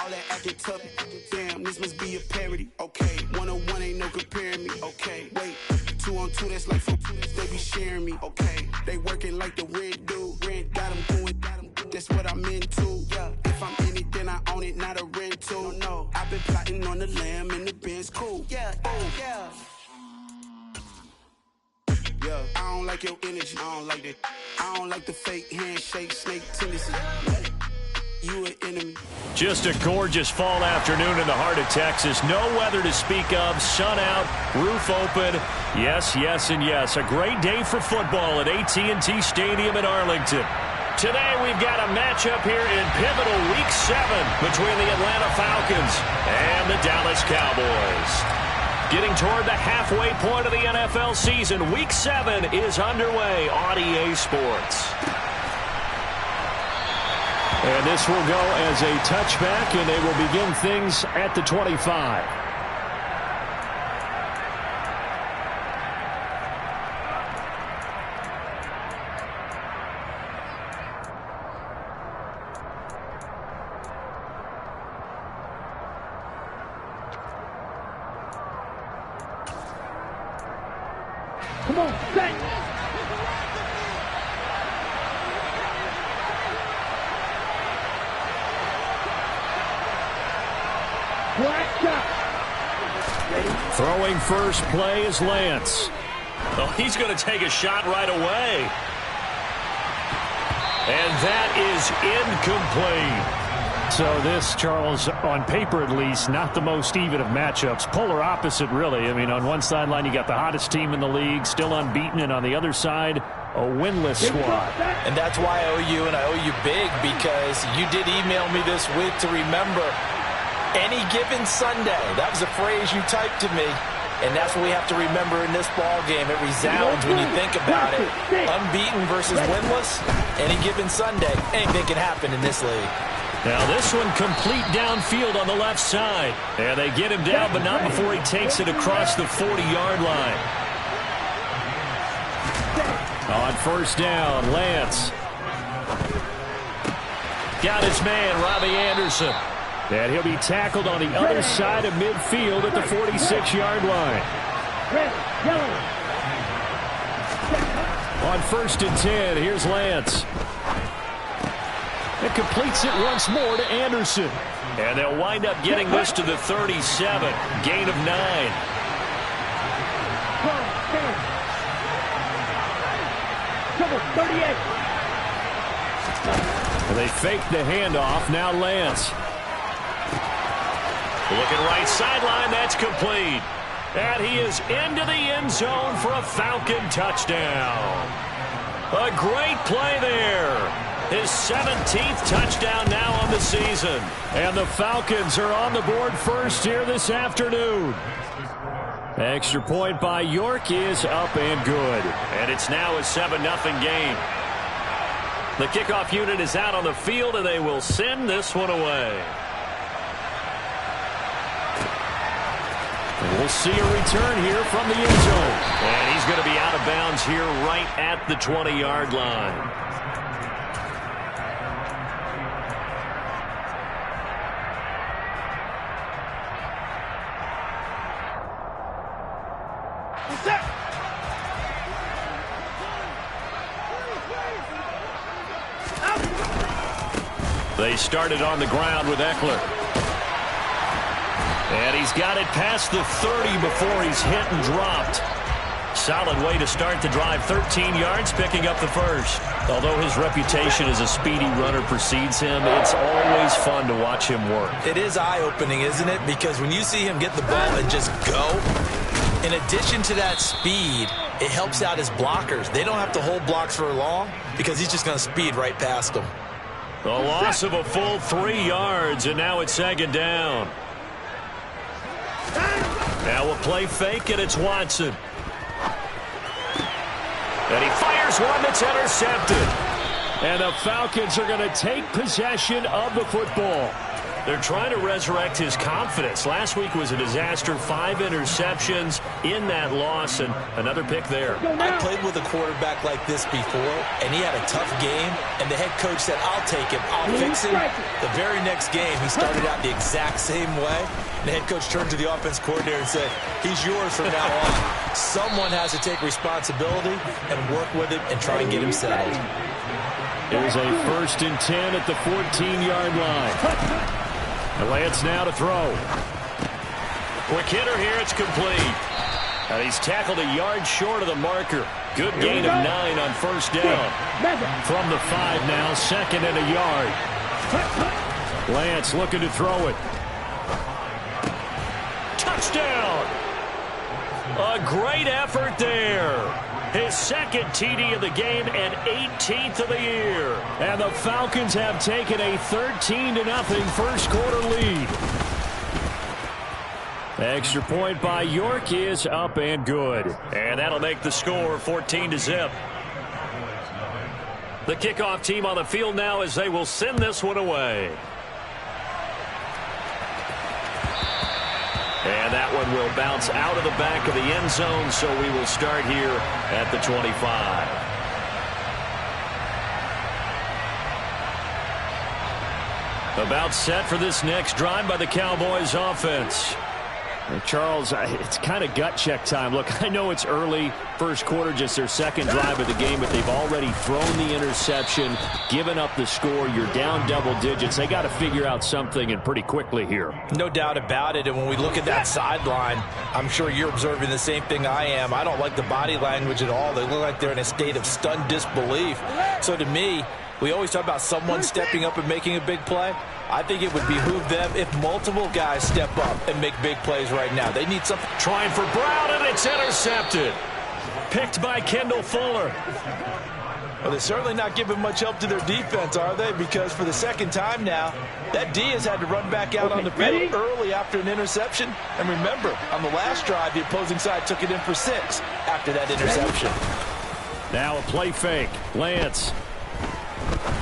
all that acting tough. Damn, this must be a parody. Okay, 101 ain't no comparing me. Okay, wait, 2 on 2, that's like 4. They be sharing me. Okay, they working like the rent dude. Rent got them doing, that's what I'm into. Yeah, if I'm in it, then I own it, not a rental. No, I've been plotting on the lamb and the Benz cool. Yeah, yeah. Yeah, I don't like your energy, I don't like that. I don't like the fake handshake, snake tendency. You an enemy. Just a gorgeous fall afternoon in the heart of Texas. No weather to speak of, sun out, roof open. Yes, yes, and yes. A great day for football at AT&T Stadium in Arlington. Today we've got a matchup here in pivotal Week 7 between the Atlanta Falcons and the Dallas Cowboys. Getting toward the halfway point of the NFL season, Week 7 is underway on EA Sports. And this will go as a touchback, and they will begin things at the 25. Come on, set. Throwing first play is Lance. Oh, he's going to take a shot right away. And that is incomplete. So this, Charles, on paper at least, not the most even of matchups. Polar opposite, really. I mean, on one sideline, you got the hottest team in the league, still unbeaten, and on the other side, a winless squad. And that's why I owe you, and I owe you big, because you did email me this week to remember any given Sunday. That was a phrase you typed to me, and that's what we have to remember in this ball game. It resounds when you think about it. Unbeaten versus winless, any given Sunday. Anything can happen in this league. Now this one complete downfield on the left side. And they get him down, but not before he takes it across the 40-yard line. On first down, Lance. Got his man, Robbie Anderson. And he'll be tackled on the other side of midfield at the 46-yard line. On first and 10, here's Lance. It completes it once more to Anderson. And they'll wind up getting this to the 37. Gain of 9. And they fake the handoff. Now Lance. Looking right sideline. That's complete. And he is into the end zone for a Falcon touchdown. A great play there. His 17th touchdown now on the season. And the Falcons are on the board first here this afternoon. Extra point by York is up and good. And it's now a 7-0 game. The kickoff unit is out on the field, and they will send this one away. We'll see a return here from the end zone. And he's going to be out of bounds here right at the 20-yard line. They started on the ground with Eckler. And he's got it past the 30 before he's hit and dropped. Solid way to start the drive. 13 yards, picking up the first. Although his reputation as a speedy runner precedes him, it's always fun to watch him work. It is eye-opening, isn't it? Because when you see him get the ball and just go, in addition to that speed, it helps out his blockers. They don't have to hold blocks for long because he's just going to speed right past them. A loss of a full 3 yards, and now it's second down. Now a play fake, and it's Watson. And he fires one that's intercepted. And the Falcons are going to take possession of the football. They're trying to resurrect his confidence. Last week was a disaster. 5 interceptions in that loss, and another pick there. I played with a quarterback like this before, and he had a tough game, and the head coach said, I'll take him, I'll fix him. The very next game, he started out the exact same way. The head coach turned to the offense coordinator and said, he's yours from now on. Someone has to take responsibility and work with him and try and get him settled. It is a 1st and 10 at the 14-yard line. Lance now to throw. Quick hitter here. It's complete. And he's tackled a yard short of the marker. Good gain of 9 on 1st down. From the 5 now, 2nd and a yard. Lance looking to throw it. Touchdown! A great effort there. His 2nd TD of the game and 18th of the year. And the Falcons have taken a 13-0 first quarter lead. Extra point by York is up and good. And that'll make the score 14-0. The kickoff team on the field now as they will send this one away. And that one will bounce out of the back of the end zone, so we will start here at the 25. About set for this next drive by the Cowboys offense. Charles, it's kind of gut check time. Look, I know it's early, first quarter, just their 2nd drive of the game, but they've already thrown the interception, given up the score. You're down double digits. They got to figure out something, and pretty quickly here. No doubt about it. And when we look at that sideline, I'm sure you're observing the same thing I am. I don't like the body language at all. They look like they're in a state of stunned disbelief. So to me, we always talk about someone stepping up and making a big play. I think it would behoove them if multiple guys step up and make big plays right now. They need something. Trying for Brown, and it's intercepted. Picked by Kendall Fuller. Well, they're certainly not giving much help to their defense, are they? Because for the 2nd time now, that D has had to run back out on the field early after an interception. And remember, on the last drive, the opposing side took it in for 6 after that interception. Now a play fake. Lance.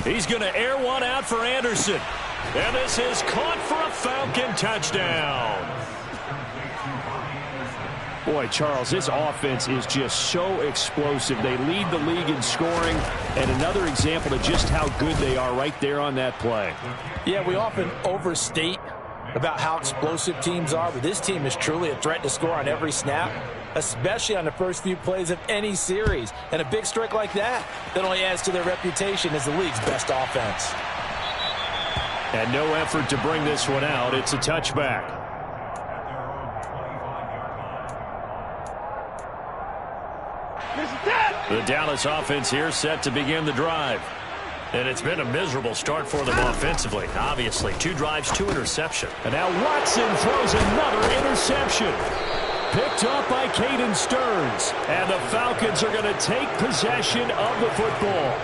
He's going to air one out for Anderson. And this is caught for a Falcon touchdown. Boy, Charles, this offense is just so explosive. They lead the league in scoring, and another example of just how good they are right there on that play. Yeah, we often overstate about how explosive teams are, but this team is truly a threat to score on every snap, especially on the first few plays of any series. And a big strike like that only adds to their reputation as the league's best offense. And no effort to bring this one out. It's a touchback. The Dallas offense here set to begin the drive. And it's been a miserable start for them offensively. Obviously, 2 drives, 2 interceptions. And now Watson throws another interception. Picked up by Caden Stearns. And the Falcons are going to take possession of the football.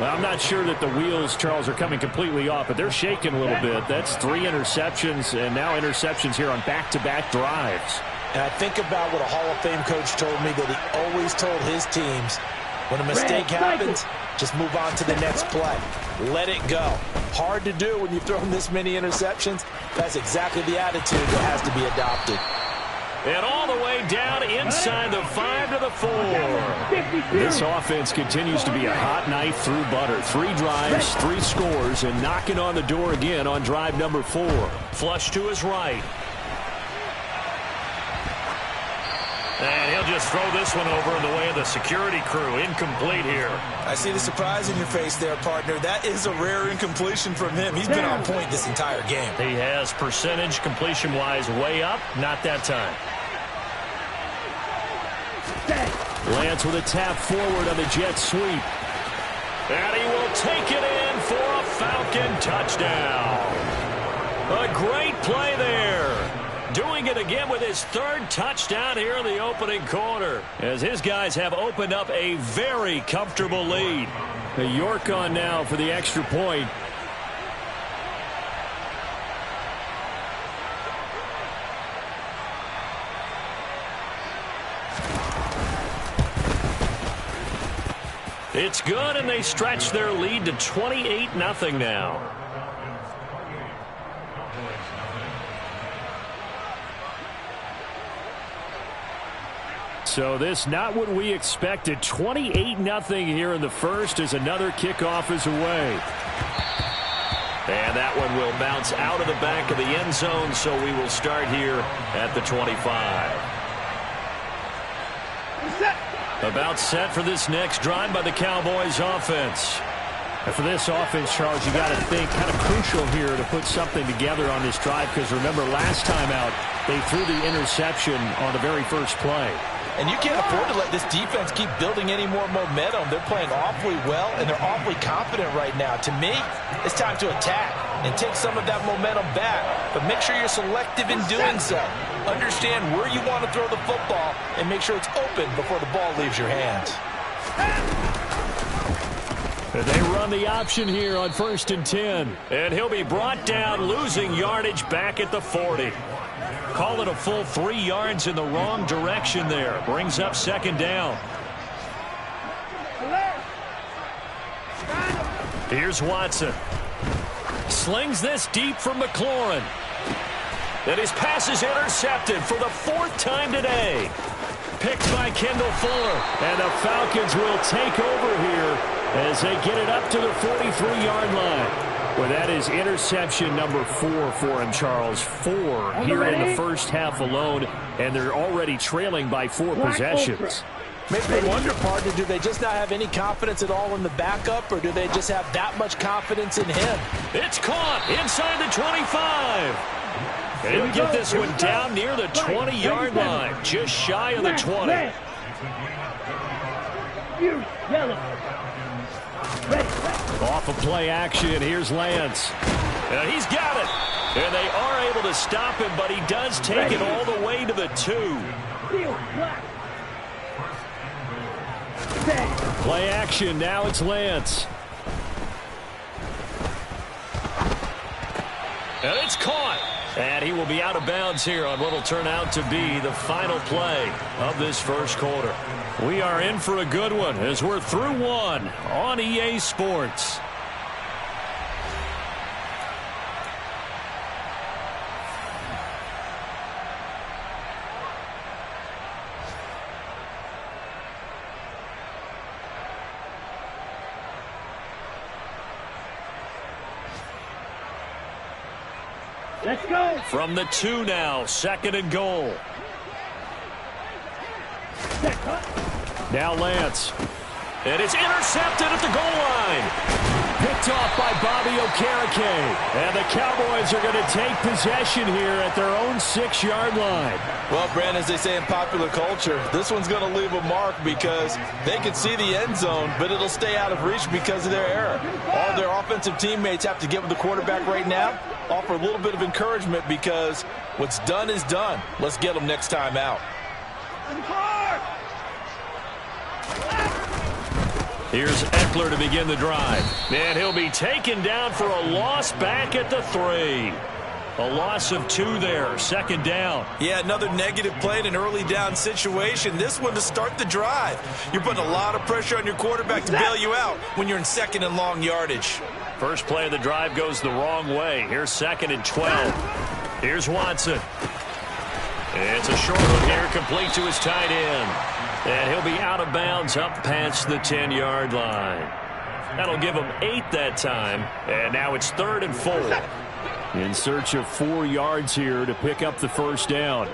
Well, I'm not sure that the wheels, Charles, are coming completely off, but they're shaking a little bit. That's 3 interceptions, and now interceptions here on back-to-back drives. And I think about what a Hall of Fame coach told me, that he always told his teams, when a mistake happens, just move on to the next play. Let it go. Hard to do when you've thrown this many interceptions. That's exactly the attitude that has to be adopted. And all the way down inside the 5 to the 4. This offense continues to be a hot knife through butter. 3 drives, 3 scores, and knocking on the door again on drive number 4. Flush to his right. And he'll just throw this one over in the way of the security crew. Incomplete here. I see the surprise in your face there, partner. That is a rare incompletion from him. He's been on point this entire game. He has percentage completion-wise way up. Not that time. Lance with a tap forward on the jet sweep. And he will take it in for a Falcon touchdown. A great play there. Doing it again with his 3rd touchdown here in the opening quarter, as his guys have opened up a very comfortable lead. York on now for the extra point. It's good, and they stretch their lead to 28-0 now. So this not what we expected. 28-0 here in the first as another kickoff is away. And that one will bounce out of the back of the end zone, so we will start here at the 25. About set for this next drive by the Cowboys offense. And for this offense, Charles, you got to think kind of crucial here to put something together on this drive, because remember last time out they threw the interception on the very first play. And you can't afford to let this defense keep building any more momentum. They're playing awfully well, and they're awfully confident right now. To me, it's time to attack and take some of that momentum back. But make sure you're selective in doing so. Understand where you want to throw the football and make sure it's open before the ball leaves your hands. And they run the option here on 1st and 10. And he'll be brought down, losing yardage back at the 40. Call it a full 3 yards in the wrong direction there. Brings up 2nd down. Here's Watson. Slings this deep for McLaurin. And his pass is intercepted for the 4th time today. Picked by Kendall Fuller. And the Falcons will take over here as they get it up to the 43-yard line. Well, that is interception number 4 for him, Charles. 4 here in the first half alone, and they're already trailing by 4 possessions. Makes me wonder, partner, do they just not have any confidence at all in the backup, or do they just have that much confidence in him? It's caught inside the 25. And he'll get this one down near the 20-yard line, just shy of the 20. Off of play action, here's Lance. And he's got it. And they are able to stop him, but he does take it all the way to the 2. Play action, now it's Lance. And it's caught. And he will be out of bounds here on what will turn out to be the final play of this first quarter. We are in for a good one as we're through one on EA Sports. Let's go. From the 2 now, 2nd and goal. Now Lance. And it's intercepted at the goal line. Picked off by Bobby Okereke. And the Cowboys are going to take possession here at their own 6-yard line. Well, Brandon, as they say in popular culture, this one's going to leave a mark because they can see the end zone, but it'll stay out of reach because of their error. All their offensive teammates have to get with the quarterback right now, offer a little bit of encouragement because what's done is done. Let's get them next time out. Here's Eckler to begin the drive. And he'll be taken down for a loss back at the 3. A loss of 2 there, 2nd down. Yeah, another negative play in an early down situation. This one to start the drive. You're putting a lot of pressure on your quarterback to bail you out when you're in 2nd and long yardage. First play of the drive goes the wrong way. Here's 2nd and 12. Here's Watson. It's a short one here, complete to his tight end. And he'll be out of bounds up past the 10-yard line. That'll give him 8 that time. And now it's 3rd and 4. In search of 4 yards here to pick up the first down.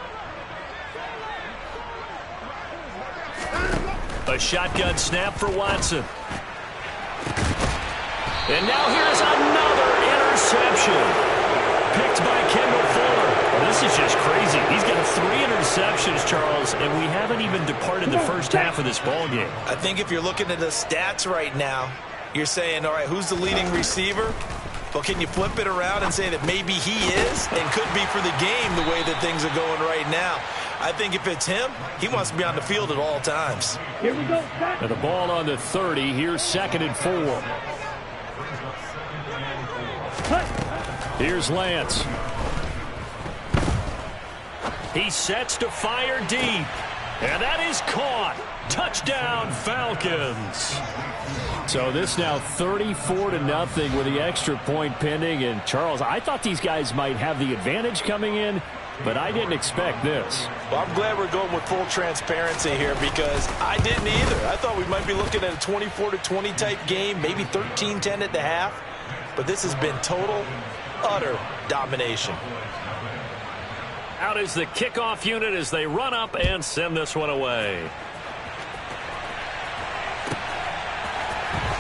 A shotgun snap for Watson. And now here's another interception. Picked by Kendall Fuller. This is just crazy. He's got 3 interceptions, Charles, and we haven't even departed the first half of this ballgame. I think if you're looking at the stats right now, you're saying, all right, who's the leading receiver? Well, can you flip it around and say that maybe he is and could be for the game the way that things are going right now? I think if it's him, he wants to be on the field at all times. Here we go. And the ball on the 30. Here's 2nd and 4. Here's Lance. He sets to fire deep. And that is caught. Touchdown, Falcons. So this now 34-0 with the extra point pending. And, Charles, I thought these guys might have the advantage coming in, but I didn't expect this. Well, I'm glad we're going with full transparency here because I didn't either. I thought we might be looking at a 24-20 type game, maybe 13-10 at the half. But this has been total, utter domination. Out is the kickoff unit as they run up and send this one away.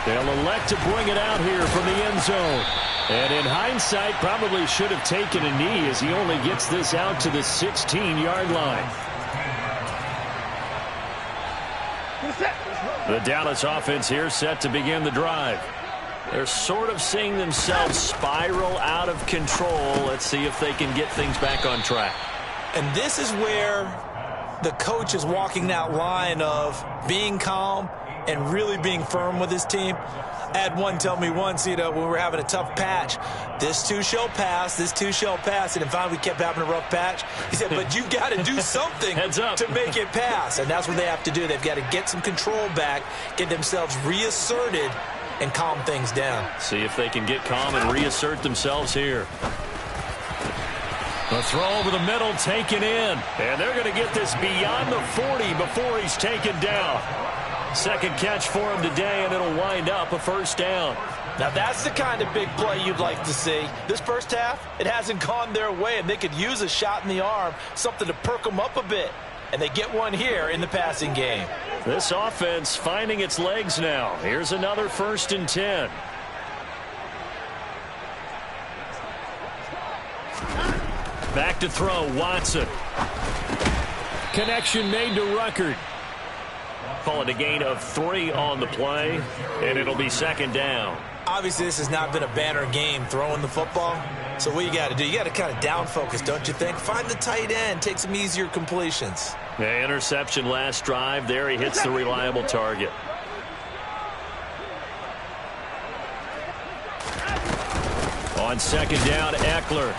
They'll elect to bring it out here from the end zone. And in hindsight, probably should have taken a knee as he only gets this out to the 16-yard line. The Dallas offense here set to begin the drive. They're sort of seeing themselves spiral out of control. Let's see if they can get things back on track. And this is where the coach is walking that line of being calm and really being firm with his team. I had one tell me once, when we were having a tough patch, this too shall pass, this too shall pass. And finally we kept having a rough patch. He said, but you've got to do something to make it pass. And that's what they have to do. They've got to get some control back, get themselves reasserted, and calm things down. See if they can get calm and reassert themselves here. The throw over the middle taken in. And they're going to get this beyond the 40 before he's taken down. Second catch for him today, and it'll wind up a first down. Now that's the kind of big play you'd like to see. This first half, it hasn't gone their way, and they could use a shot in the arm, something to perk them up a bit. And they get one here in the passing game. This offense finding its legs now. Here's another 1st and 10. Back to throw, Watson. Connection made to Ruckert. Call it a gain of 3 on the play, and it'll be second down. Obviously, this has not been a banner game throwing the football. So what you got to do, you got to kind of down focus, don't you think? Find the tight end, take some easier completions. The interception last drive. There he hits the reliable target. On second down, Eckler.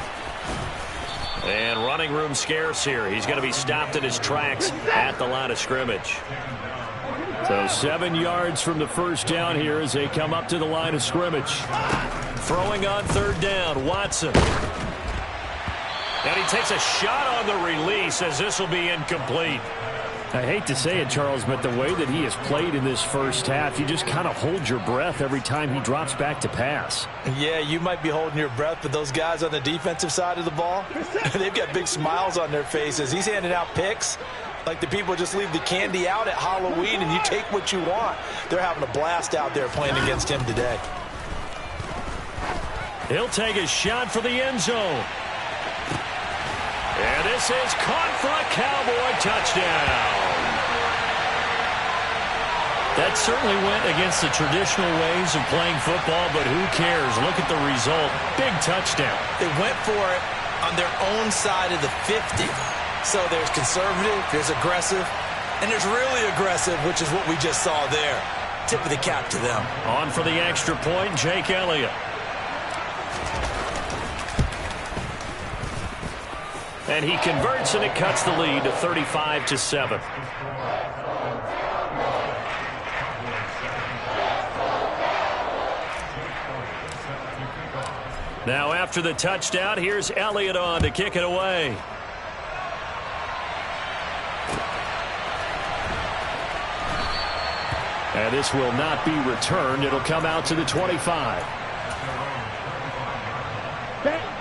And running room scarce here. He's going to be stopped in his tracks at the line of scrimmage. So 7 yards from the first down here as they come up to the line of scrimmage. Throwing on third down, Watson. And he takes a shot on the release as this will be incomplete. I hate to say it, Charles, but the way that he has played in this first half, you just kind of hold your breath every time he drops back to pass. Yeah, you might be holding your breath, but those guys on the defensive side of the ball, they've got big smiles on their faces. He's handing out picks like the people just leave the candy out at Halloween and you take what you want. They're having a blast out there playing against him today. He'll take a shot for the end zone. And this is caught for a Cowboy touchdown. That certainly went against the traditional ways of playing football, but who cares? Look at the result. Big touchdown. They went for it on their own side of the 50. So there's conservative, there's aggressive, and there's really aggressive, which is what we just saw there. Tip of the cap to them. On for the extra point, Jake Elliott. And he converts, and it cuts the lead to 35-7. Now after the touchdown, here's Elliott on to kick it away. And this will not be returned. It'll come out to the 25.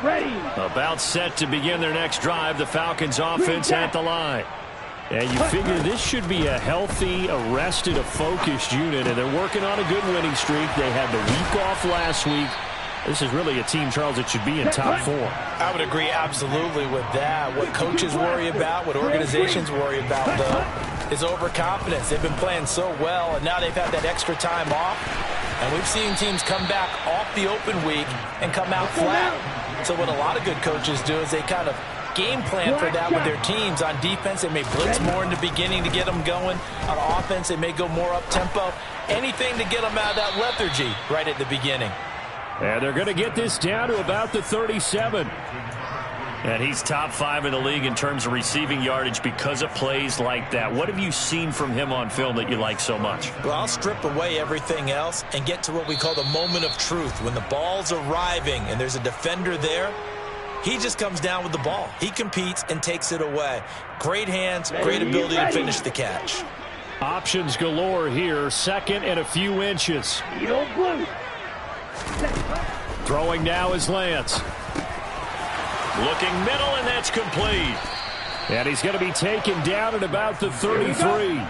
Ready. About set to begin their next drive. The Falcons offense at the line. And you figure this should be a healthy, a rested, a focused unit, and they're working on a good winning streak. They had the week off last week. This is really a team, Charles, that should be in top 4. I would agree absolutely with that. What coaches worry about, what organizations worry about, though, is overconfidence. They've been playing so well, and now they've had that extra time off. And we've seen teams come back off the open week and come out flat. So what a lot of good coaches do is they kind of game plan for that with their teams. On defense, they may blitz more in the beginning to get them going. On offense, they may go more up-tempo. Anything to get them out of that lethargy right at the beginning. And they're going to get this down to about the 37. And he's top 5 in the league in terms of receiving yardage because of plays like that. What have you seen from him on film that you like so much? Well, I'll strip away everything else and get to what we call the moment of truth. When the ball's arriving and there's a defender there, he just comes down with the ball. He competes and takes it away. Great hands, great ability to finish the catch. Options galore here. Second and a few inches. Throwing now is Lance. Looking middle, and that's complete. And he's going to be taken down at about the 33.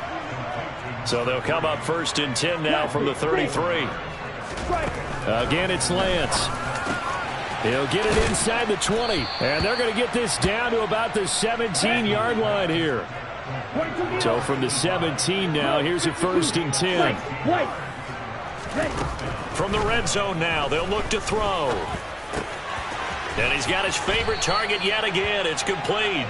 So they'll come up 1st and 10 now from the 33. Again, it's Lance. He'll get it inside the 20. And they're going to get this down to about the 17-yard line here. So from the 17 now, here's a 1st and 10. From the red zone now, they'll look to throw. And he's got his favorite target yet again. It's complete.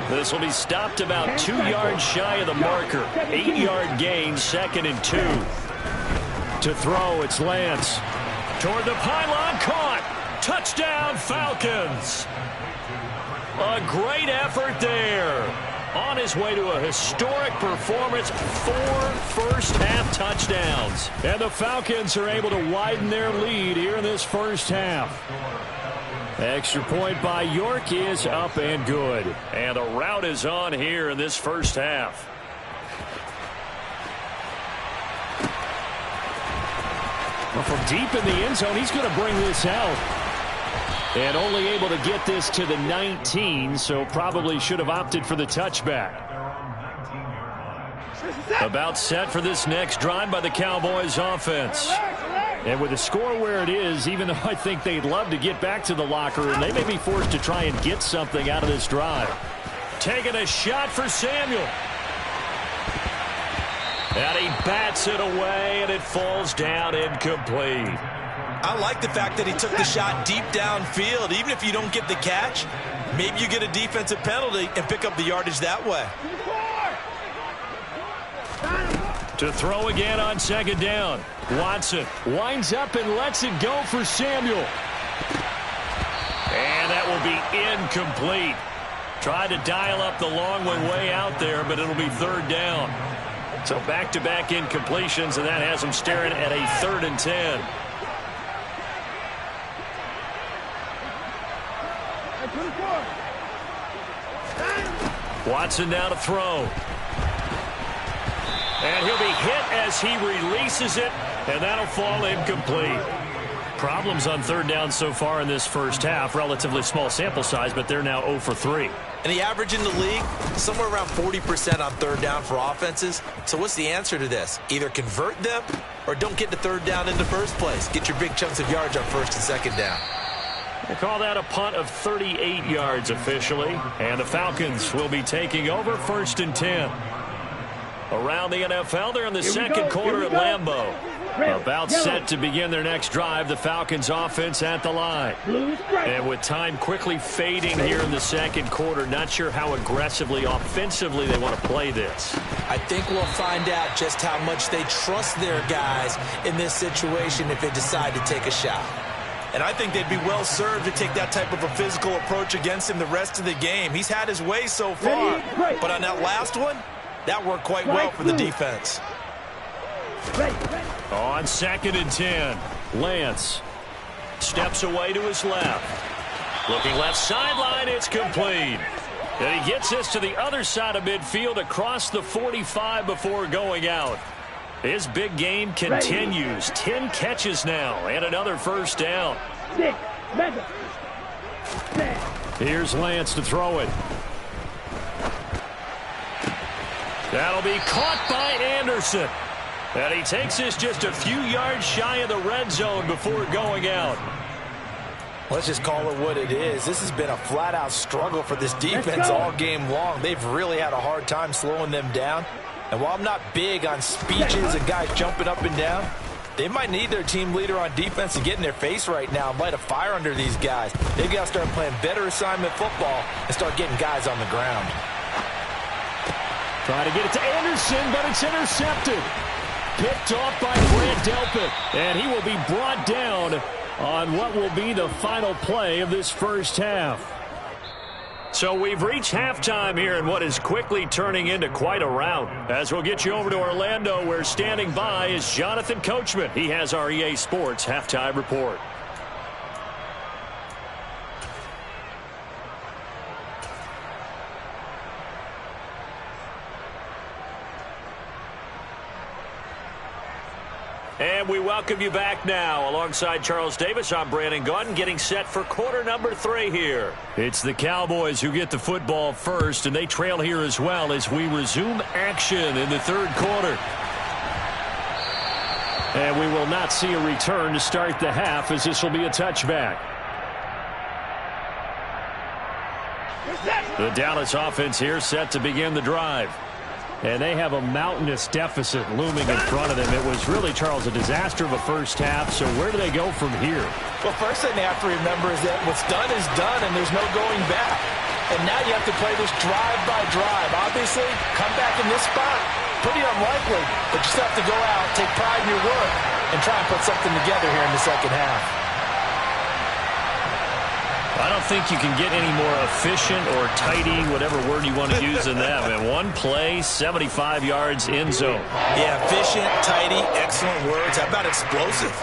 This will be stopped about 2 yards shy of the marker. 8-yard gain, 2nd and 2. To throw, it's Lance. Toward the pylon, caught. Touchdown, Falcons. A great effort there. On his way to a historic performance, 4 first-half touchdowns. And the Falcons are able to widen their lead here in this first half. Extra point by York is up and good. And the route is on here in this first half. Well, from deep in the end zone, he's going to bring this out. And only able to get this to the 19, so probably should have opted for the touchback. About set for this next drive by the Cowboys offense. And with the score where it is, even though I think they'd love to get back to the locker room, they may be forced to try and get something out of this drive. Taking a shot for Samuel. And he bats it away, and it falls down incomplete. I like the fact that he took the shot deep downfield. Even if you don't get the catch, maybe you get a defensive penalty and pick up the yardage that way. To throw again on 2nd down. Watson winds up and lets it go for Samuel. And that will be incomplete. Tried to dial up the long one way out there, but it'll be 3rd down. So back-to-back incompletions, and that has them staring at a 3rd and 10. Watson now to throw. And he'll be hit as he releases it, and that'll fall incomplete. Problems on 3rd down so far in this first half. Relatively small sample size, but they're now 0 for 3. And the average in the league, somewhere around 40% on 3rd down for offenses. So what's the answer to this? Either convert them or don't get to 3rd down in the first place. Get your big chunks of yards on 1st and 2nd down. They call that a punt of 38 yards officially. And the Falcons will be taking over 1st and 10. Around the NFL, they're in the second quarter at Lambeau. About set to begin their next drive, the Falcons offense at the line. And with time quickly fading here in the second quarter, not sure how aggressively, offensively they want to play this. I think we'll find out just how much they trust their guys in this situation if they decide to take a shot. And I think they'd be well served to take that type of a physical approach against him the rest of the game. He's had his way so far, but on that last one, that worked quite well for the defense. On 2nd and 10, Lance steps away to his left. Looking left sideline, it's complete. And he gets this to the other side of midfield across the 45 before going out. His big game continues. 10 catches now and another 1st down. Here's Lance to throw it. That'll be caught by Anderson. And he takes this just a few yards shy of the red zone before going out. Let's just call it what it is. This has been a flat-out struggle for this defense all game long. They've really had a hard time slowing them down. And while I'm not big on speeches and guys jumping up and down, they might need their team leader on defense to get in their face right now and light a fire under these guys. They've got to start playing better assignment football and start getting guys on the ground. Trying to get it to Anderson, but it's intercepted. Picked off by Grant Delpit. And he will be brought down on what will be the final play of this first half. So we've reached halftime here in what is quickly turning into quite a rout. As we'll get you over to Orlando, where standing by is Jonathan Coachman. He has our EA Sports halftime report. And we welcome you back now. Alongside Charles Davis, I'm Brandon Gaudin, getting set for quarter number 3 here. It's the Cowboys who get the football first, and they trail here as well as we resume action in the third quarter. And we will not see a return to start the half, as this will be a touchback. The Dallas offense here set to begin the drive. And they have a mountainous deficit looming in front of them. It was really, Charles, a disaster of a first half. So where do they go from here? Well, first thing they have to remember is that what's done is done, and there's no going back. And now you have to play this drive by drive. Obviously, come back in this spot, pretty unlikely. But you still have to go out, take pride in your work, and try and put something together here in the second half. I don't think you can get any more efficient or tidy, whatever word you want to use in that. And one play, 75 yards in zone. Yeah, efficient, tidy, excellent words. How about explosive?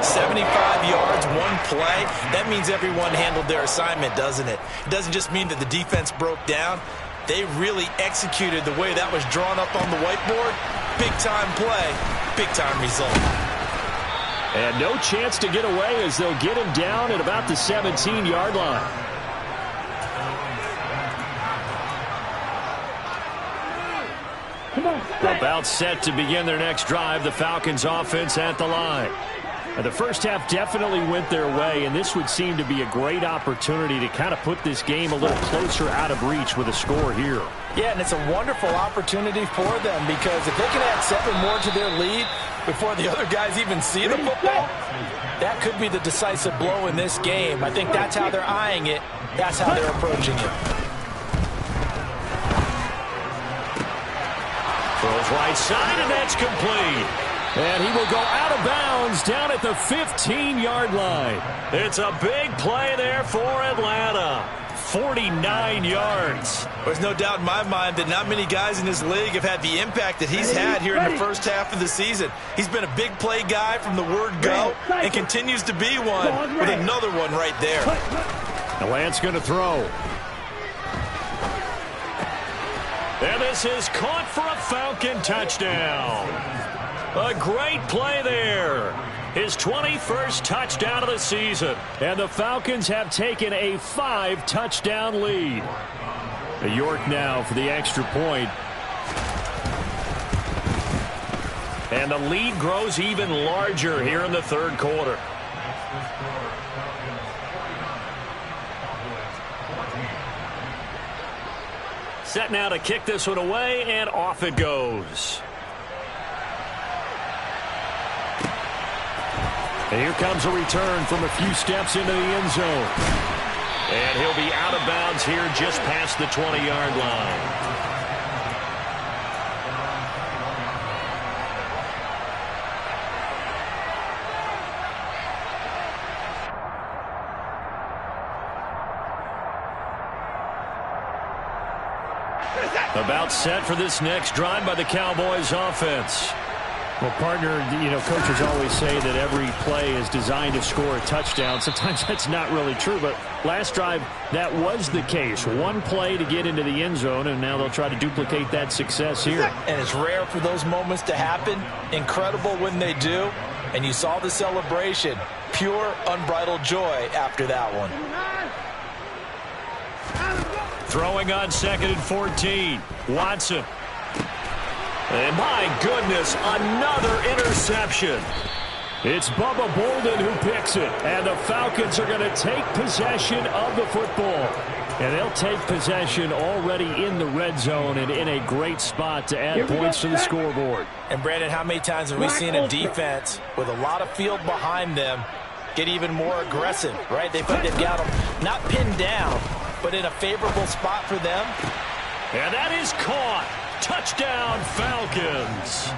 75 yards, one play. That means everyone handled their assignment, doesn't it? It doesn't just mean that the defense broke down. They really executed the way that was drawn up on the whiteboard. Big-time play, big-time result. And no chance to get away as they'll get him down at about the 17-yard line. About set to begin their next drive, the Falcons offense at the line. And the first half definitely went their way, and this would seem to be a great opportunity to kind of put this game a little closer out of reach with a score here. Yeah, and it's a wonderful opportunity for them, because if they can add 7 more to their lead before the other guys even see the football, that could be the decisive blow in this game. I think that's how they're eyeing it. That's how they're approaching it. Throws right side, and that's complete. And he will go out of bounds down at the 15-yard line. It's a big play there for Atlanta. 49 yards. There's no doubt in my mind that not many guys in this league have had the impact that he's had here in the first half of the season. He's been a big play guy from the word go and continues to be one with another one right there. Now Lance going to throw. And this is caught for a Falcon touchdown. A great play there. His 21st touchdown of the season. And the Falcons have taken a 5-touchdown lead. York now for the extra point. And the lead grows even larger here in the third quarter. Set now to kick this one away, and off it goes. And here comes a return from a few steps into the end zone. And he'll be out of bounds here just past the 20-yard line. About set for this next drive by the Cowboys offense. Well, partner, coaches always say that every play is designed to score a touchdown. Sometimes that's not really true, but last drive, that was the case. One play to get into the end zone, and now they'll try to duplicate that success here. And it's rare for those moments to happen. Incredible when they do. And you saw the celebration. Pure, unbridled joy after that one. Throwing on 2nd and 14. Watson. And my goodness, another interception. It's Bubba Bolden who picks it. And the Falcons are going to take possession of the football. And they'll take possession already in the red zone and in a great spot to add points to the scoreboard. And, Brandon, how many times have we seen a defense with a lot of field behind them get even more aggressive, right? They've got them not pinned down, but in a favorable spot for them. And that is caught. Touchdown, Falcons.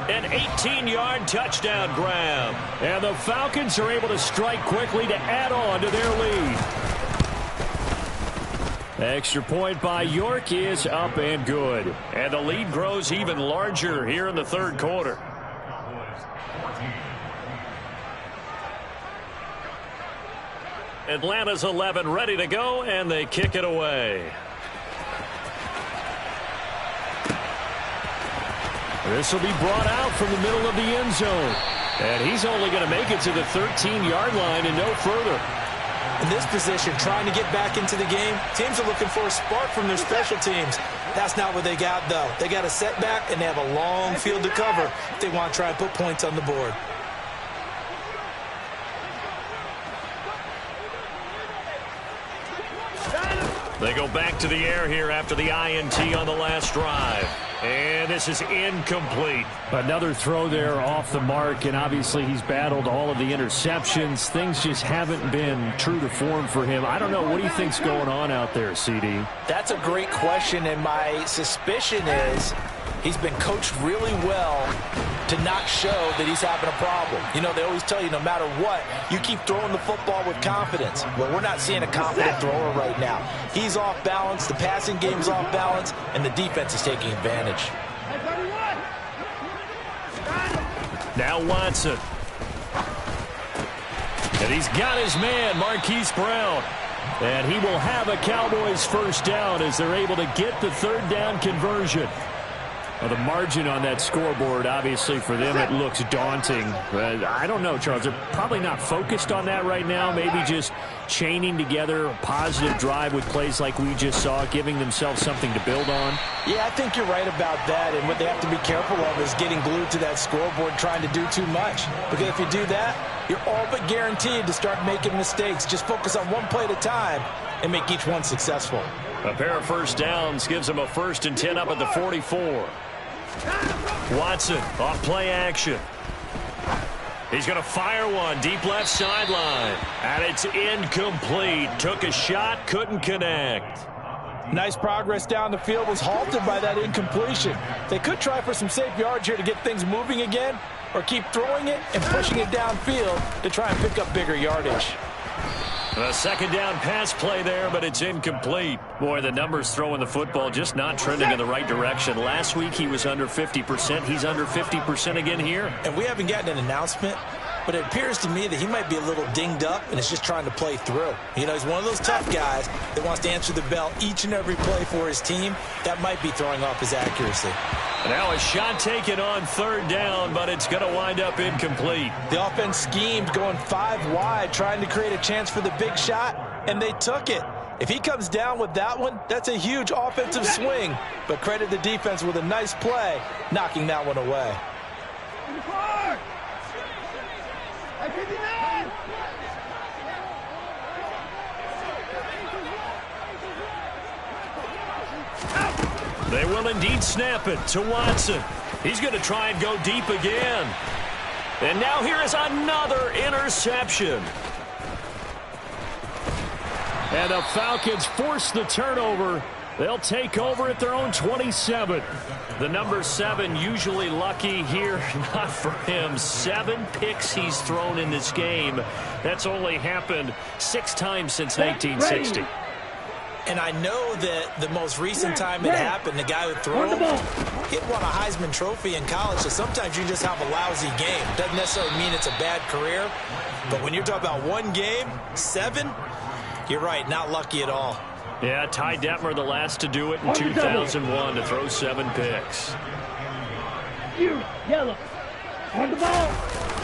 An 18-yard touchdown grab. And the Falcons are able to strike quickly to add on to their lead. Extra point by York is up and good. And the lead grows even larger here in the third quarter. Atlanta's 11 ready to go, and they kick it away. This will be brought out from the middle of the end zone. And he's only going to make it to the 13-yard line and no further. In this position, trying to get back into the game, teams are looking for a spark from their special teams. That's not what they got, though. They got a setback, and they have a long field to cover if they want to try and put points on the board. They go back to the air here after the INT on the last drive. And this is incomplete. Another throw there off the mark, and obviously he's battled all of the interceptions. Things just haven't been true to form for him. I don't know. What do you think's going on out there, CD? That's a great question, and my suspicion is he's been coached really well to not show that he's having a problem. You know, they always tell you no matter what, you keep throwing the football with confidence. Well, we're not seeing a confident thrower right now. He's off balance, the passing game's off balance, and the defense is taking advantage. Now Watson. And he's got his man, Marquise Brown. And he will have a Cowboys first down as they're able to get the third down conversion. Well, the margin on that scoreboard, obviously, for them, it looks daunting. But I don't know, Charles. They're probably not focused on that right now. Maybe just chaining together a positive drive with plays like we just saw, giving themselves something to build on. Yeah, I think you're right about that. And what they have to be careful of is getting glued to that scoreboard trying to do too much. Because if you do that, you're all but guaranteed to start making mistakes. Just focus on one play at a time and make each one successful. A pair of first downs gives them a 1st and 10 up at the 44. Watson off play action. He's going to fire one deep left sideline. And it's incomplete. Took a shot, couldn't connect. Nice progress down the field, was halted by that incompletion. They could try for some safe yards here to get things moving again, or keep throwing it and pushing it downfield to try and pick up bigger yardage. A second down pass play there, but it's incomplete. Boy, the numbers throwing the football just not trending in the right direction. Last week he was under 50%. He's under 50% again here. And we haven't gotten an announcement, but it appears to me that he might be a little dinged up and is just trying to play through. You know, he's one of those tough guys that wants to answer the bell each and every play for his team. That might be throwing off his accuracy. Now a shot taken on third down, but it's going to wind up incomplete. The offense schemed going 5 wide, trying to create a chance for the big shot, and they took it. If he comes down with that one, that's a huge offensive swing. But credit the defense with a nice play, knocking that one away. They will indeed snap it to Watson. He's going to try and go deep again. And now here is another interception. And the Falcons force the turnover. They'll take over at their own 27. The number 7 usually lucky here. Not for him. 7 picks he's thrown in this game. That's only happened 6 times since 1960. And I know that the most recent time it happened, the guy who threw him, he won a Heisman Trophy in college, so sometimes you just have a lousy game. Doesn't necessarily mean it's a bad career, but when you're talking about one game, 7, you're right, not lucky at all. Yeah, Ty Detmer, the last to do it in 2001, to throw 7 picks. Yellow. On the ball.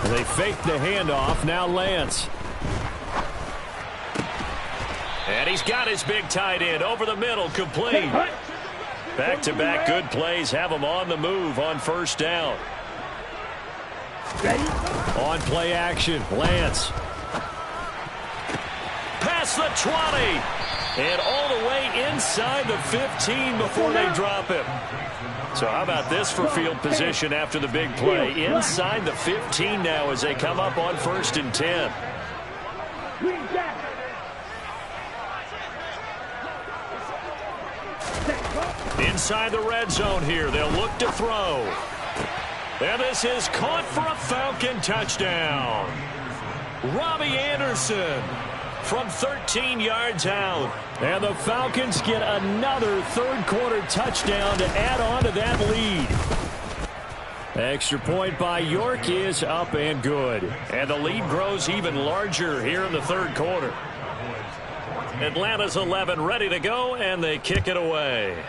They fake the handoff. Now Lance. And he's got his big tight end over the middle, complete. Back-to-back good plays have him on the move on first down. Ready? On play action, Lance. Past the 20. And all the way inside the 15 before they drop him. So how about this for field position after the big play? Inside the 15 now as they come up on 1st and 10. Inside the red zone here. They'll look to throw. And this is caught for a Falcon touchdown. Robbie Anderson from 13 yards out. And the Falcons get another third-quarter touchdown to add on to that lead. Extra point by York is up and good. And the lead grows even larger here in the third quarter. Atlanta's 11 ready to go, and they kick it away.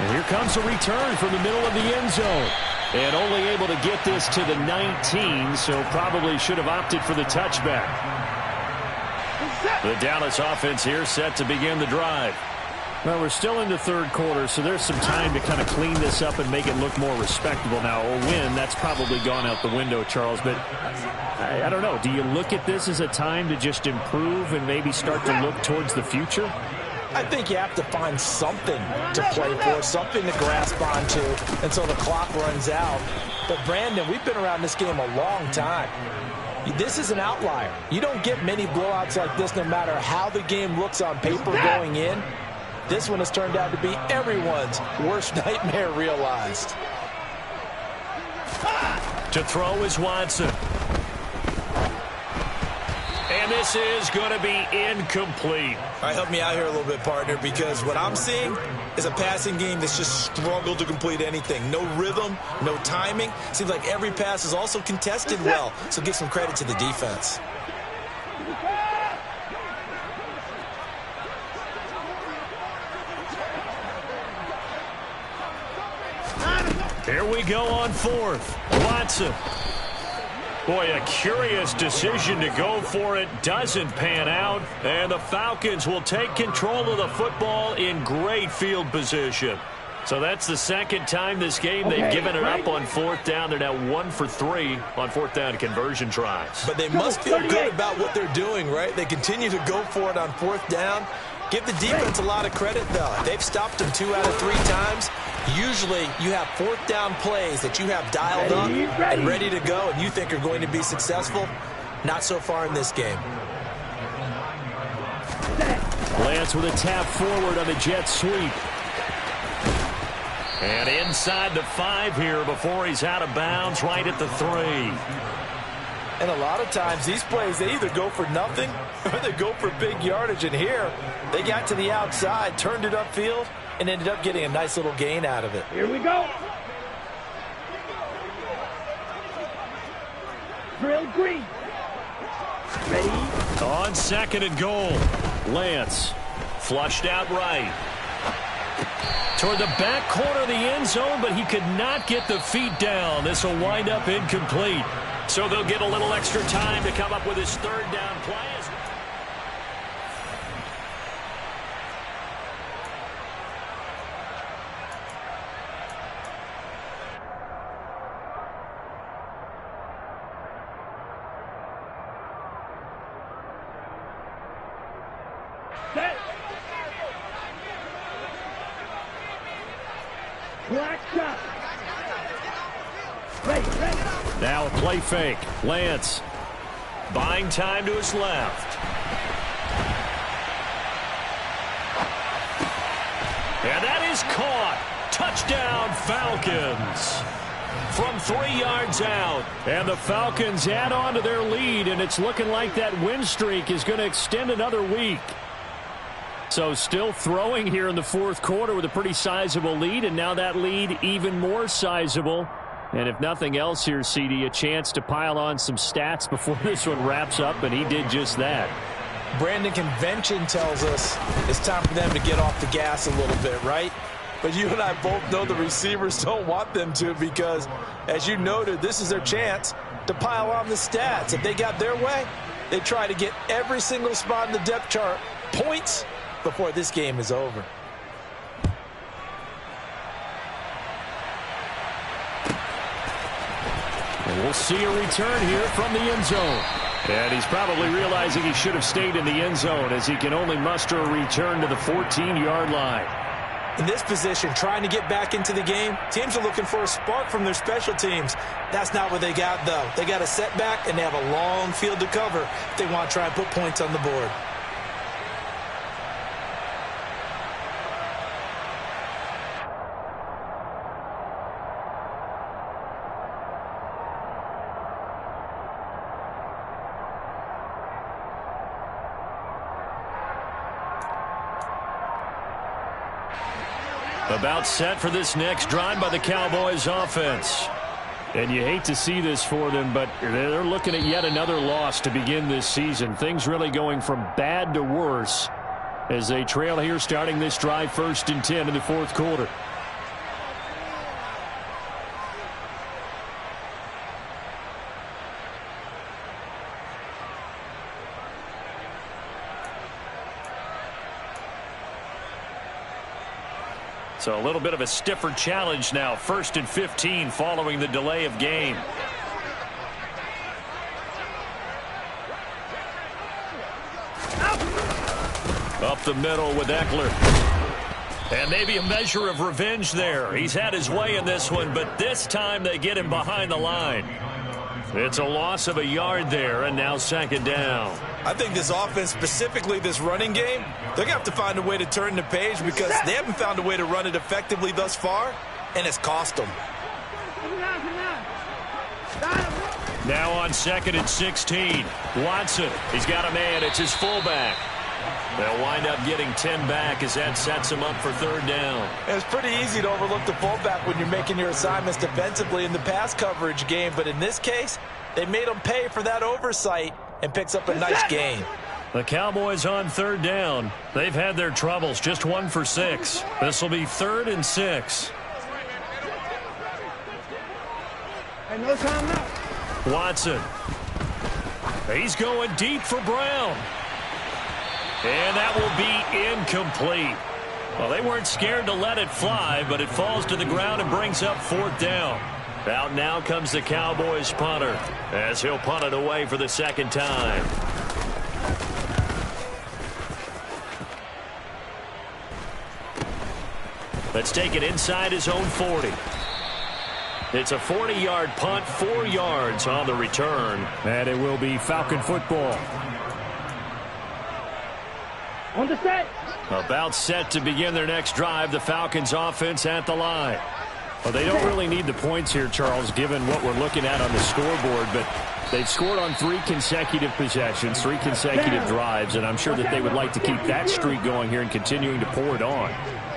And here comes a return from the middle of the end zone. And only able to get this to the 19, so probably should have opted for the touchback. The Dallas offense here set to begin the drive. Well, we're still in the third quarter, so there's some time to kind of clean this up and make it look more respectable. Now, a win, that's probably gone out the window, Charles, but I don't know. Do you look at this as a time to just improve and maybe start to look towards the future? I think you have to find something to play for, something to grasp onto until the clock runs out. But, Brandon, we've been around this game a long time. This is an outlier. You don't get many blowouts like this no matter how the game looks on paper going in. This one has turned out to be everyone's worst nightmare realized. To throw is Watson. And this is going to be incomplete. All right, help me out here a little bit, partner, because what I'm seeing is a passing game that's just struggled to complete anything. No rhythm, no timing. Seems like every pass is also contested well, so give some credit to the defense. Here we go on fourth. Watson. Boy, a curious decision to go for it. Doesn't pan out. And the Falcons will take control of the football in great field position. So that's the second time this game they've given it up on fourth down. They're now 1 for 3 on fourth down conversion tries. But they must feel good about what they're doing, right? They continue to go for it on fourth down. Give the defense a lot of credit, though. They've stopped them 2 out of 3 times. Usually you have fourth down plays that you have dialed up and ready to go and you think are going to be successful. Not so far in this game. Lance with a tap forward on the jet sweep. And inside the 5 here before he's out of bounds, right at the 3. And a lot of times these plays, they either go for nothing or they go for big yardage. And here, they got to the outside, turned it upfield, and ended up getting a nice little gain out of it. Here we go. Drill green. Ready? On second and goal. Lance. Flushed out right. Toward the back corner of the end zone, but he could not get the feet down. This will wind up incomplete. So they'll get a little extra time to come up with his third down play. Set. Black shot. Ready. Now a play fake. Lance. Buying time to his left. And that is caught. Touchdown, Falcons. From 3 yards out. And the Falcons add on to their lead, and it's looking like that win streak is going to extend another week. So still throwing here in the fourth quarter with a pretty sizable lead, and now that lead even more sizable. And if nothing else here, CD, a chance to pile on some stats before this one wraps up, and he did just that. Brandon, convention tells us it's time for them to get off the gas a little bit, right? But you and I both know the receivers don't want them to because, as you noted, this is their chance to pile on the stats. If they got their way, they try to get every single spot in the depth chart points before this game is over. And we'll see a return here from the end zone. And he's probably realizing he should have stayed in the end zone as he can only muster a return to the 14-yard line. In this position, trying to get back into the game, teams are looking for a spark from their special teams. That's not what they got, though. They got a setback, and they have a long field to cover if they want to try and put points on the board. About set for this next drive by the Cowboys offense. And you hate to see this for them, but they're looking at yet another loss to begin this season. Things really going from bad to worse as they trail here starting this drive 1st and 10 in the fourth quarter. So a little bit of a stiffer challenge now. 1st and 15 following the delay of game. Up the middle with Eckler. And maybe a measure of revenge there. He's had his way in this one, but this time they get him behind the line. It's a loss of a yard there, and now 2nd down. I think this offense, specifically this running game, they're going to have to find a way to turn the page because they haven't found a way to run it effectively thus far, and it's cost them. Now on 2nd and 16. Watson, he's got a man. It's his fullback. They'll wind up getting 10 back as that sets him up for 3rd down. It's pretty easy to overlook the fullback when you're making your assignments defensively in the pass coverage game, but in this case, they made him pay for that oversight and picks up a nice gain. The Cowboys on 3rd down. They've had their troubles, just 1 for 6. This will be 3rd and 6. And no time out. Watson. He's going deep for Brown. And that will be incomplete. Well, they weren't scared to let it fly, but it falls to the ground and brings up 4th down. Out now comes the Cowboys punter as he'll punt it away for the 2nd time. Let's take it inside his own 40. It's a 40-yard punt, 4 yards on the return. And it will be Falcon football. On the set. About set to begin their next drive. The Falcons offense at the line. Well, they don't really need the points here, Charles, given what we're looking at on the scoreboard, but they've scored on 3 consecutive possessions, 3 consecutive drives, and I'm sure that they would like to keep that streak going here and continuing to pour it on.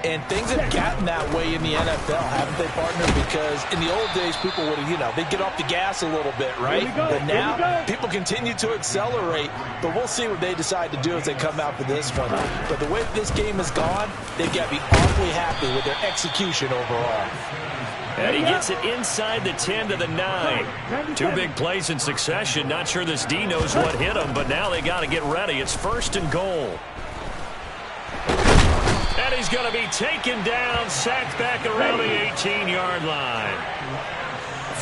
And things have gotten that way in the NFL, haven't they, partner? Because in the old days, people would, they'd get off the gas a little bit, right? But now, people continue to accelerate, but we'll see what they decide to do as they come out for this one. But the way this game has gone, they've got to be awfully happy with their execution overall. And he gets it inside the 10 to the 9. 2 big plays in succession. Not sure this D knows what hit him, but now they got to get ready. It's 1st and goal. And he's going to be taken down, sacked back around the 18-yard line.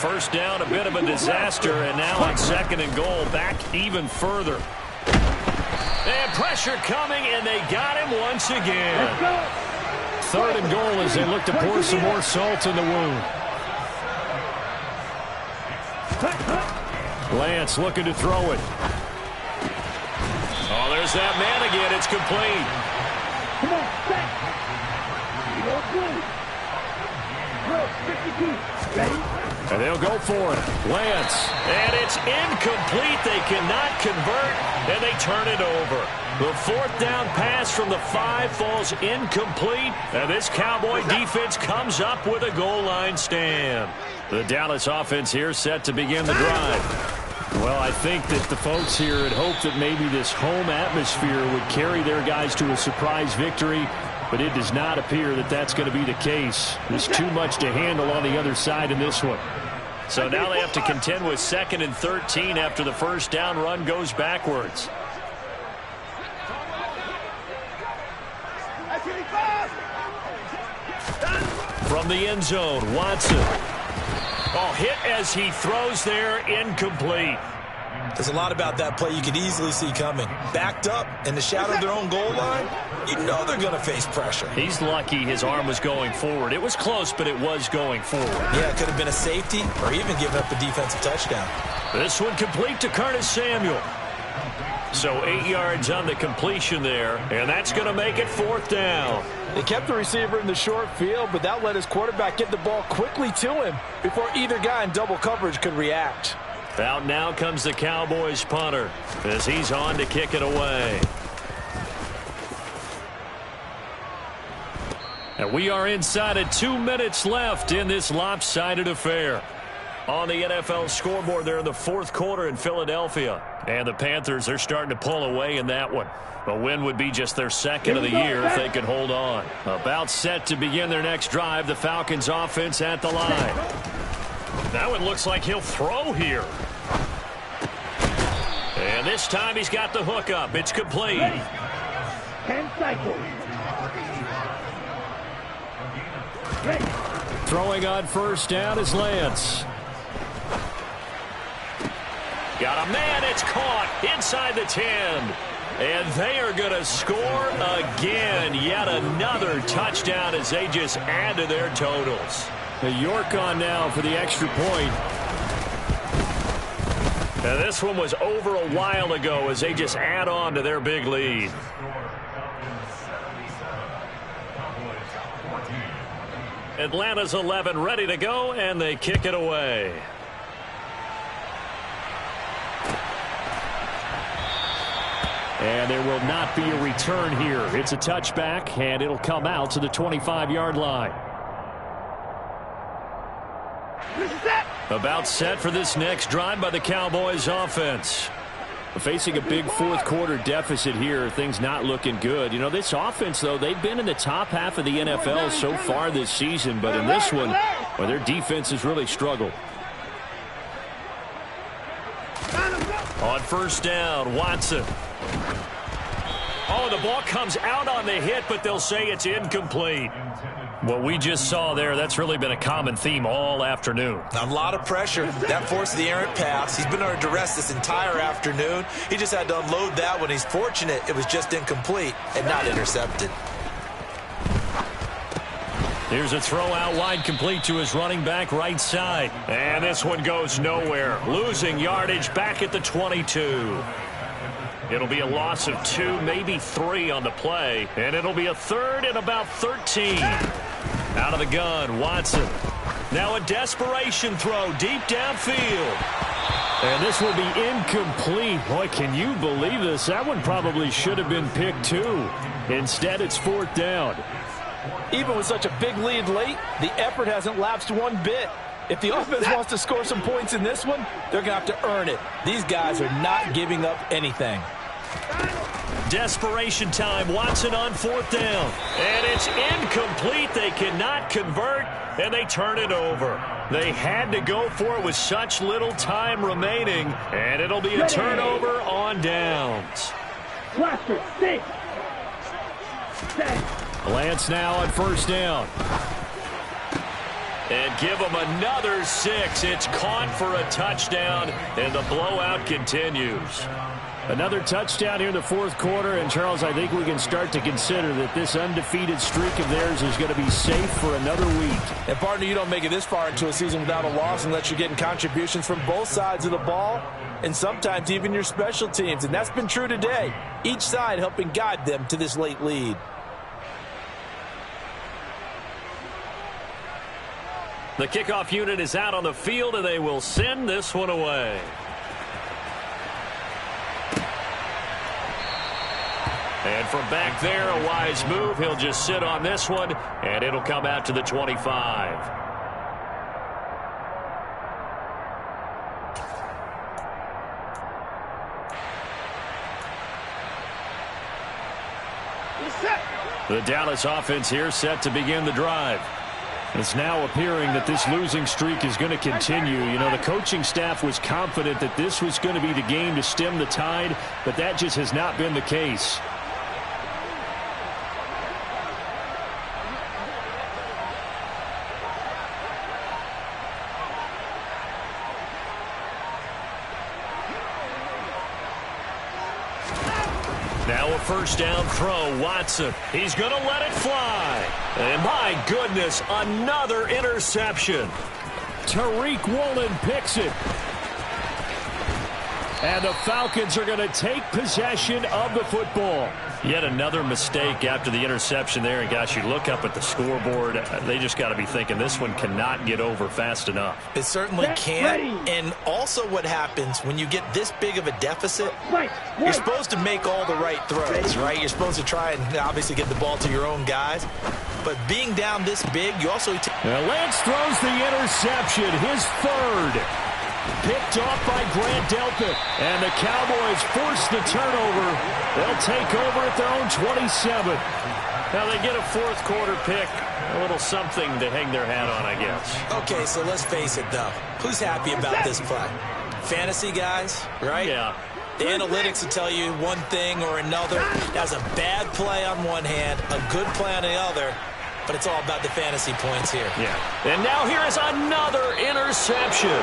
1st down, a bit of a disaster, and now on 2nd and goal, back even further. And pressure coming, and they got him once again. 3rd and goal as they look to pour some more salt in the wound. Lance looking to throw it. Oh, there's that man again. It's complete. Come on, set. You're good. Good, 52. Ready? And they'll go for it. Lance. And it's incomplete. They cannot convert, and they turn it over. The 4th down pass from the 5 falls incomplete, and this Cowboy defense comes up with a goal line stand. The Dallas offense here set to begin the drive. Well, I think that the folks here had hoped that maybe this home atmosphere would carry their guys to a surprise victory, but it does not appear that that's going to be the case. There's too much to handle on the other side in this one. So now they have to contend with 2nd and 13 after the 1st down run goes backwards. From the end zone, Watson. Oh, hit as he throws there, incomplete. There's a lot about that play you could easily see coming. Backed up in the shadow of their own goal line, you know they're going to face pressure. He's lucky his arm was going forward. It was close, but it was going forward. Yeah, it could have been a safety or even given up a defensive touchdown. This one complete to Curtis Samuel. So 8 yards on the completion there, and that's going to make it 4th down. They kept the receiver in the short field, but that let his quarterback get the ball quickly to him before either guy in double coverage could react. Out now comes the Cowboys punter as he's on to kick it away. And we are inside of 2 minutes left in this lopsided affair. On the NFL scoreboard there in the fourth quarter in Philadelphia. And the Panthers are starting to pull away in that one. A win would be just their second of the year if they could hold on. About set to begin their next drive. The Falcons offense at the line. That one looks like he'll throw here. And this time he's got the hook up. It's complete. 10 cycles. Throwing on first down is Lance. Got a man. It's caught inside the 10. And they are going to score again. Yet another touchdown as they just add to their totals. York on now for the extra point. And this one was over a while ago as they just add on to their big lead. Atlanta's 11 ready to go, and they kick it away. And there will not be a return here. It's a touchback, and it'll come out to the 25-yard line. About set for this next drive by the Cowboys offense. Facing a big fourth quarter deficit here, things not looking good. You know, this offense, though, they've been in the top half of the NFL so far this season, but in this one, well, their defense has really struggled. On first down, Watson. Oh, the ball comes out on the hit, but they'll say it's incomplete. What we just saw there, that's really been a common theme all afternoon. A lot of pressure. That forced the errant pass. He's been under duress this entire afternoon. He just had to unload that one. He's fortunate it was just incomplete and not intercepted. Here's a throw out wide, complete to his running back right side. And this one goes nowhere. Losing yardage back at the 22. It'll be a loss of 2, maybe 3 on the play. And it'll be a third and about 13. Out of the gun, Watson. Now a desperation throw deep downfield. And this will be incomplete. Boy, can you believe this? That one probably should have been picked too. Instead, it's fourth down. Even with such a big lead late, the effort hasn't lapsed one bit. If the offense wants to score some points in this one, they're going to have to earn it. These guys are not giving up anything. Desperation time. Watson on fourth down. And it's incomplete. They cannot convert, and they turn it over. They had to go for it with such little time remaining, and it'll be a turnover on downs. Cluster, 6. 7. Lance now on first down. And give them another 6. It's caught for a touchdown, and the blowout continues. Another touchdown here in the fourth quarter, and Charles, I think we can start to consider that this undefeated streak of theirs is going to be safe for another week. And partner, you don't make it this far into a season without a loss unless you're getting contributions from both sides of the ball, and sometimes even your special teams, and that's been true today. Each side helping guide them to this late lead. The kickoff unit is out on the field, and they will send this one away. And from back there, a wise move. He'll just sit on this one, and it'll come out to the 25. The Dallas offense here set to begin the drive. It's now appearing that this losing streak is going to continue. You know, the coaching staff was confident that this was going to be the game to stem the tide, but that just has not been the case. Now a first down throw, Watson. He's going to let it fly. And my goodness, another interception. Tariq Woolen picks it. And the Falcons are going to take possession of the football. Yet another mistake after the interception there. And, gosh, you look up at the scoreboard. They just got to be thinking this one cannot get over fast enough. It certainly can't. And also what happens when you get this big of a deficit, you're supposed to make all the right throws, right? You're supposed to try and obviously get the ball to your own guys. but being down this big, you also... Lance throws the interception, his third. Picked off by Grant Delpit. And the Cowboys force the turnover. They'll take over at their own 27. Now they get a fourth quarter pick. A little something to hang their hat on, I guess. Okay, so let's face it, though. Who's happy about this play? Fantasy guys, right? Yeah. The analytics will tell you one thing or another. That's a bad play on one hand, a good play on the other, but it's all about the fantasy points here. Yeah. And now here is another interception.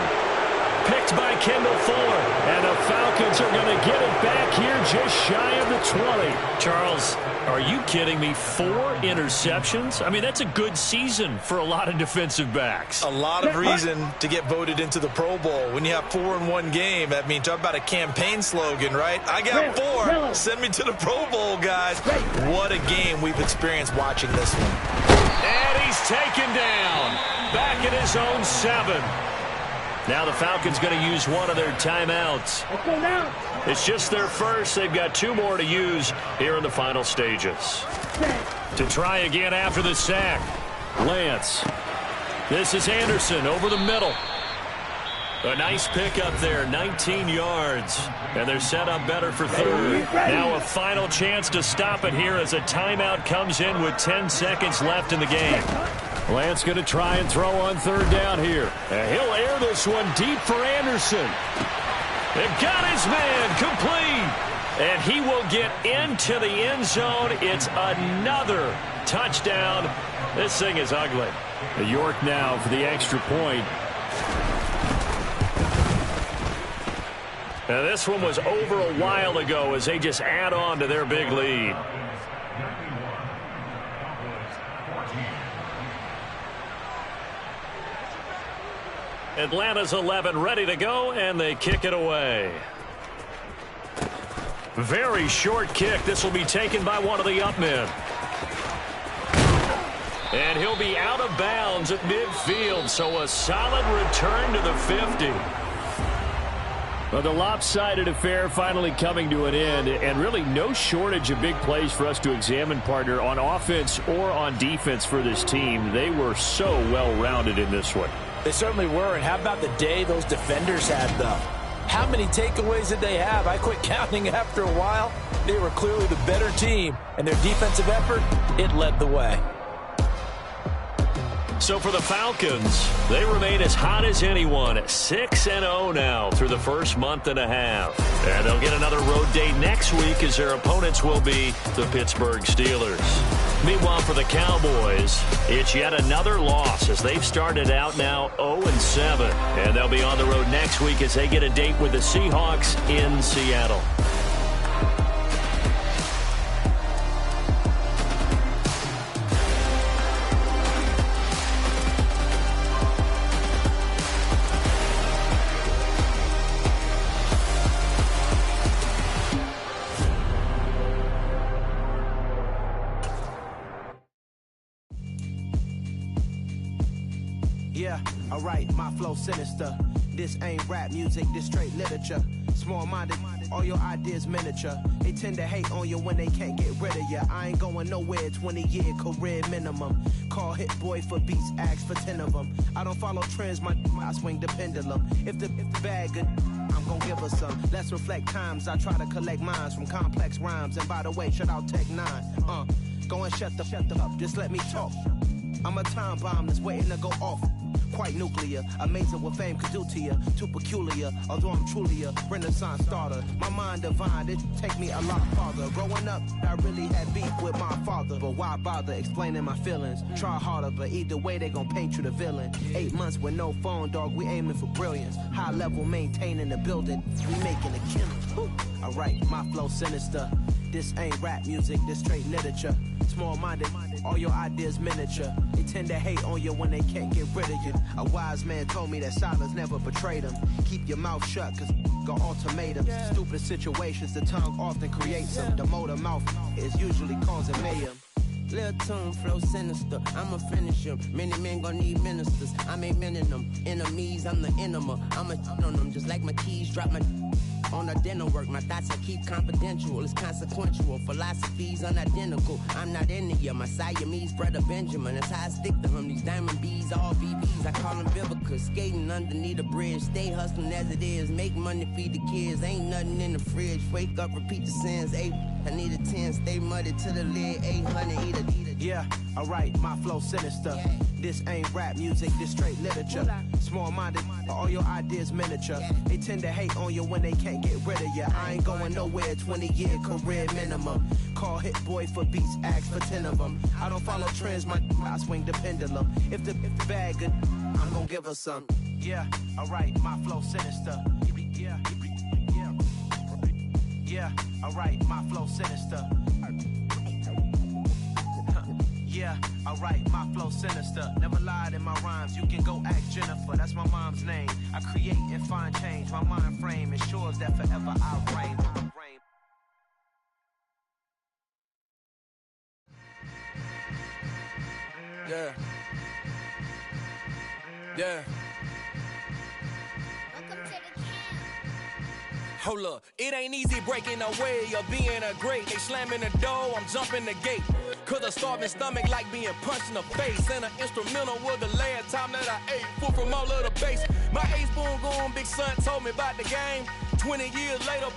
Picked by Kendall Fuller. And the Falcons are going to get it back here just shy of the 20. Charles, are you kidding me? 4 interceptions? I mean, that's a good season for a lot of defensive backs. A lot of reason to get voted into the Pro Bowl. When you have 4 in one game, that means talk about a campaign slogan, right? I got 4. Send me to the Pro Bowl, guys. What a game we've experienced watching this one. And he's taken down. Back at his own 7. Now the Falcons going to use one of their timeouts. Let's go now. It's just their first. They've got 2 more to use here in the final stages. To try again after the sack. Lance. This is Anderson over the middle. A nice pickup there, 19 yards. And they're set up better for third. Now a final chance to stop it here as a timeout comes in with 10 seconds left in the game. Lance going to try and throw on third down here. And he'll air this one deep for Anderson. They've got his man complete. And he will get into the end zone. It's another touchdown. This thing is ugly. York now for the extra point. Now this one was over a while ago as they just add on to their big lead. Atlanta's 11 ready to go, and they kick it away. Very short kick. This will be taken by one of the up men. And he'll be out of bounds at midfield, so a solid return to the 50. Well, the lopsided affair finally coming to an end, and really no shortage of big plays for us to examine, partner, on offense or on defense for this team. They were so well-rounded in this one. They certainly were, and how about the day those defenders had, though? How many takeaways did they have? I quit counting after a while. They were clearly the better team, and their defensive effort, it led the way. So for the Falcons, they remain as hot as anyone, 6-0 now through the first month and a half. And they'll get another road day next week as their opponents will be the Pittsburgh Steelers. Meanwhile, for the Cowboys, it's yet another loss as they've started out now 0-7. And they'll be on the road next week as they get a date with the Seahawks in Seattle. Yeah, alright, my flow sinister. This ain't rap music, this straight literature. Small-minded, all your ideas miniature. They tend to hate on you when they can't get rid of you. I ain't going nowhere, 20-year career minimum. Call Hit Boy for beats, ask for 10 of them. I don't follow trends, I swing the pendulum. If the bag good, I'm gonna give her some. Let's reflect times, I try to collect minds from complex rhymes. And by the way, shout out Tech 9. Go and shut the up, just let me talk. I'm a time bomb that's waiting to go off. Quite nuclear, amazing what fame could do to you. Too peculiar, although I'm truly a renaissance starter. My mind divine, it take me a lot farther. Growing up, I really had beef with my father. But why bother explaining my feelings? Try harder, but either way they gon' paint you the villain. 8 months with no phone, dog, we aiming for brilliance. High level maintaining the building, we making a killing. Alright, my flow sinister. This ain't rap music, this straight literature. Small-minded, all your ideas miniature. They tend to hate on you when they can't get rid of you. A wise man told me that silence never betrayed him. Keep your mouth shut, cause got ultimatums. Stupid situations, the tongue often creates them. The motor mouth is usually causing mayhem. Lil' tune, flow sinister, I'ma finish him. Many men gon' need ministers, I ain't mending them. Enemies, I'm the enema, I'ma on them just like my keys, drop my... on a dental work. My thoughts I keep confidential, it's consequential. Philosophies unidentical. I'm not into you, my Siamese brother Benjamin. That's how I stick to him. These diamond bees, all BBs, I call them Vivica. Skating underneath a bridge, stay hustling as it is. Make money, feed the kids, ain't nothing in the fridge. Wake up, repeat the sins. 8, I need a 10, stay muddy to the lid. 800, eat a. Yeah, alright, my flow sinister. Yeah. This ain't rap music, this straight literature. Small-minded, all your ideas miniature. Yeah. They tend to hate on you when they can't get rid of you. I ain't going nowhere, 20-year career minimum. Call Hit Boy for beats, ask for 10 of them. I don't follow trends, I swing the pendulum. If the bag good, I'm gonna give her some. Yeah, alright, my flow sinister. Yeah, alright, my flow sinister. Yeah, alright, my flow sinister. Never lied in my rhymes, you can go ask Jennifer. That's my mom's name. I create and find change. My mind frame ensures that forever I'll reign. Yeah. Yeah. Hold up, it ain't easy breaking away or being a great. They slamming the door, I'm jumping the gate. Cause a starving stomach like being punched in the face. And an instrumental was the last time that I ate. Food from all of the bass. My ace boom going, big son told me about the game. 20 years later,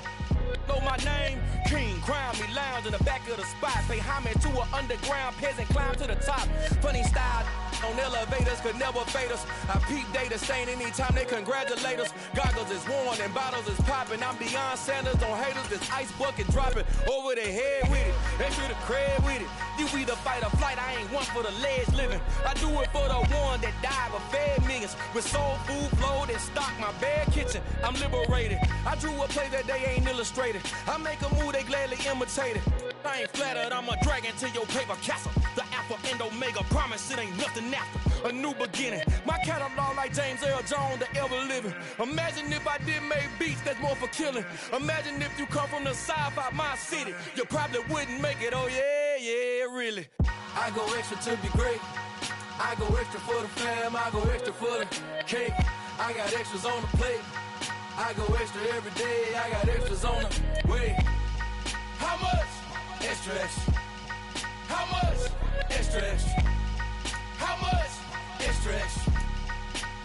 know my name. King, crown me, lounge in the back of the spot. Pay homage to an underground peasant, climb to the top. Funny style on elevators could never fade us. I peep data stain anytime they congratulate us. Goggles is worn and bottles is popping. I'm Deion Sanders on haters, this ice bucket dropping over their head with it. They should have cred with it. You either fight or flight, I ain't one for the ledge living. I do it for the one that died but fed millions. With soul food flowed and stocked my bare kitchen. I'm liberated. I drew a play that they ain't illustrated. I make a move, they gladly imitate it. I ain't flattered, I'm a dragon to your paper castle. The Alpha and Omega, promise it ain't nothing after. A new beginning. My catalog like James Earl Jones, the ever living. Imagine if I did make beats that's more for killing. Imagine if you come from the south out my city. You probably wouldn't make it, oh yeah, really. I go extra to be great. I go extra for the fam, I go extra for the cake. I got extras on the plate. I go extra every day, I got extras on the way. How much? Extra, extra. How much? Extra, extra. How much? Extra, extra.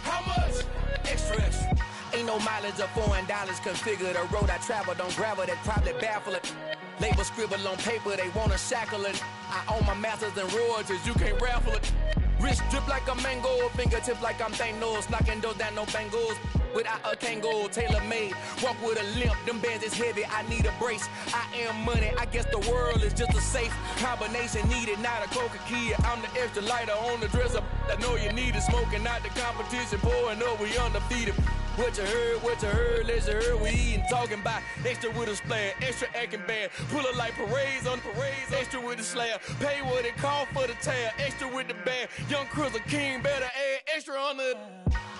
How much? Extra, extra. Ain't no mileage of $4 configure the road I travel. Don't gravel, that probably baffle it. Label scribble on paper, they wanna shackle it. I own my masters and royalties, you can't raffle it. Wrist drip like a mango, fingertips like I'm Thanos. Knocking those down, no bangles. Without a Kangol, tailor-made. Walk with a limp, them bands is heavy, I need a brace. I am money, I guess the world is just a safe combination needed, not a coca-key. I'm the extra lighter on the dresser. I know you need it, smoking out the competition, pouring up, we undefeated. What you heard, let's hear we eatin', talking about extra with a splash, extra acting bad. Pull it like parades on parades, extra with the slab. Pay what it cost for the tab, extra with the bag. Young Cruiser King, better add extra on the.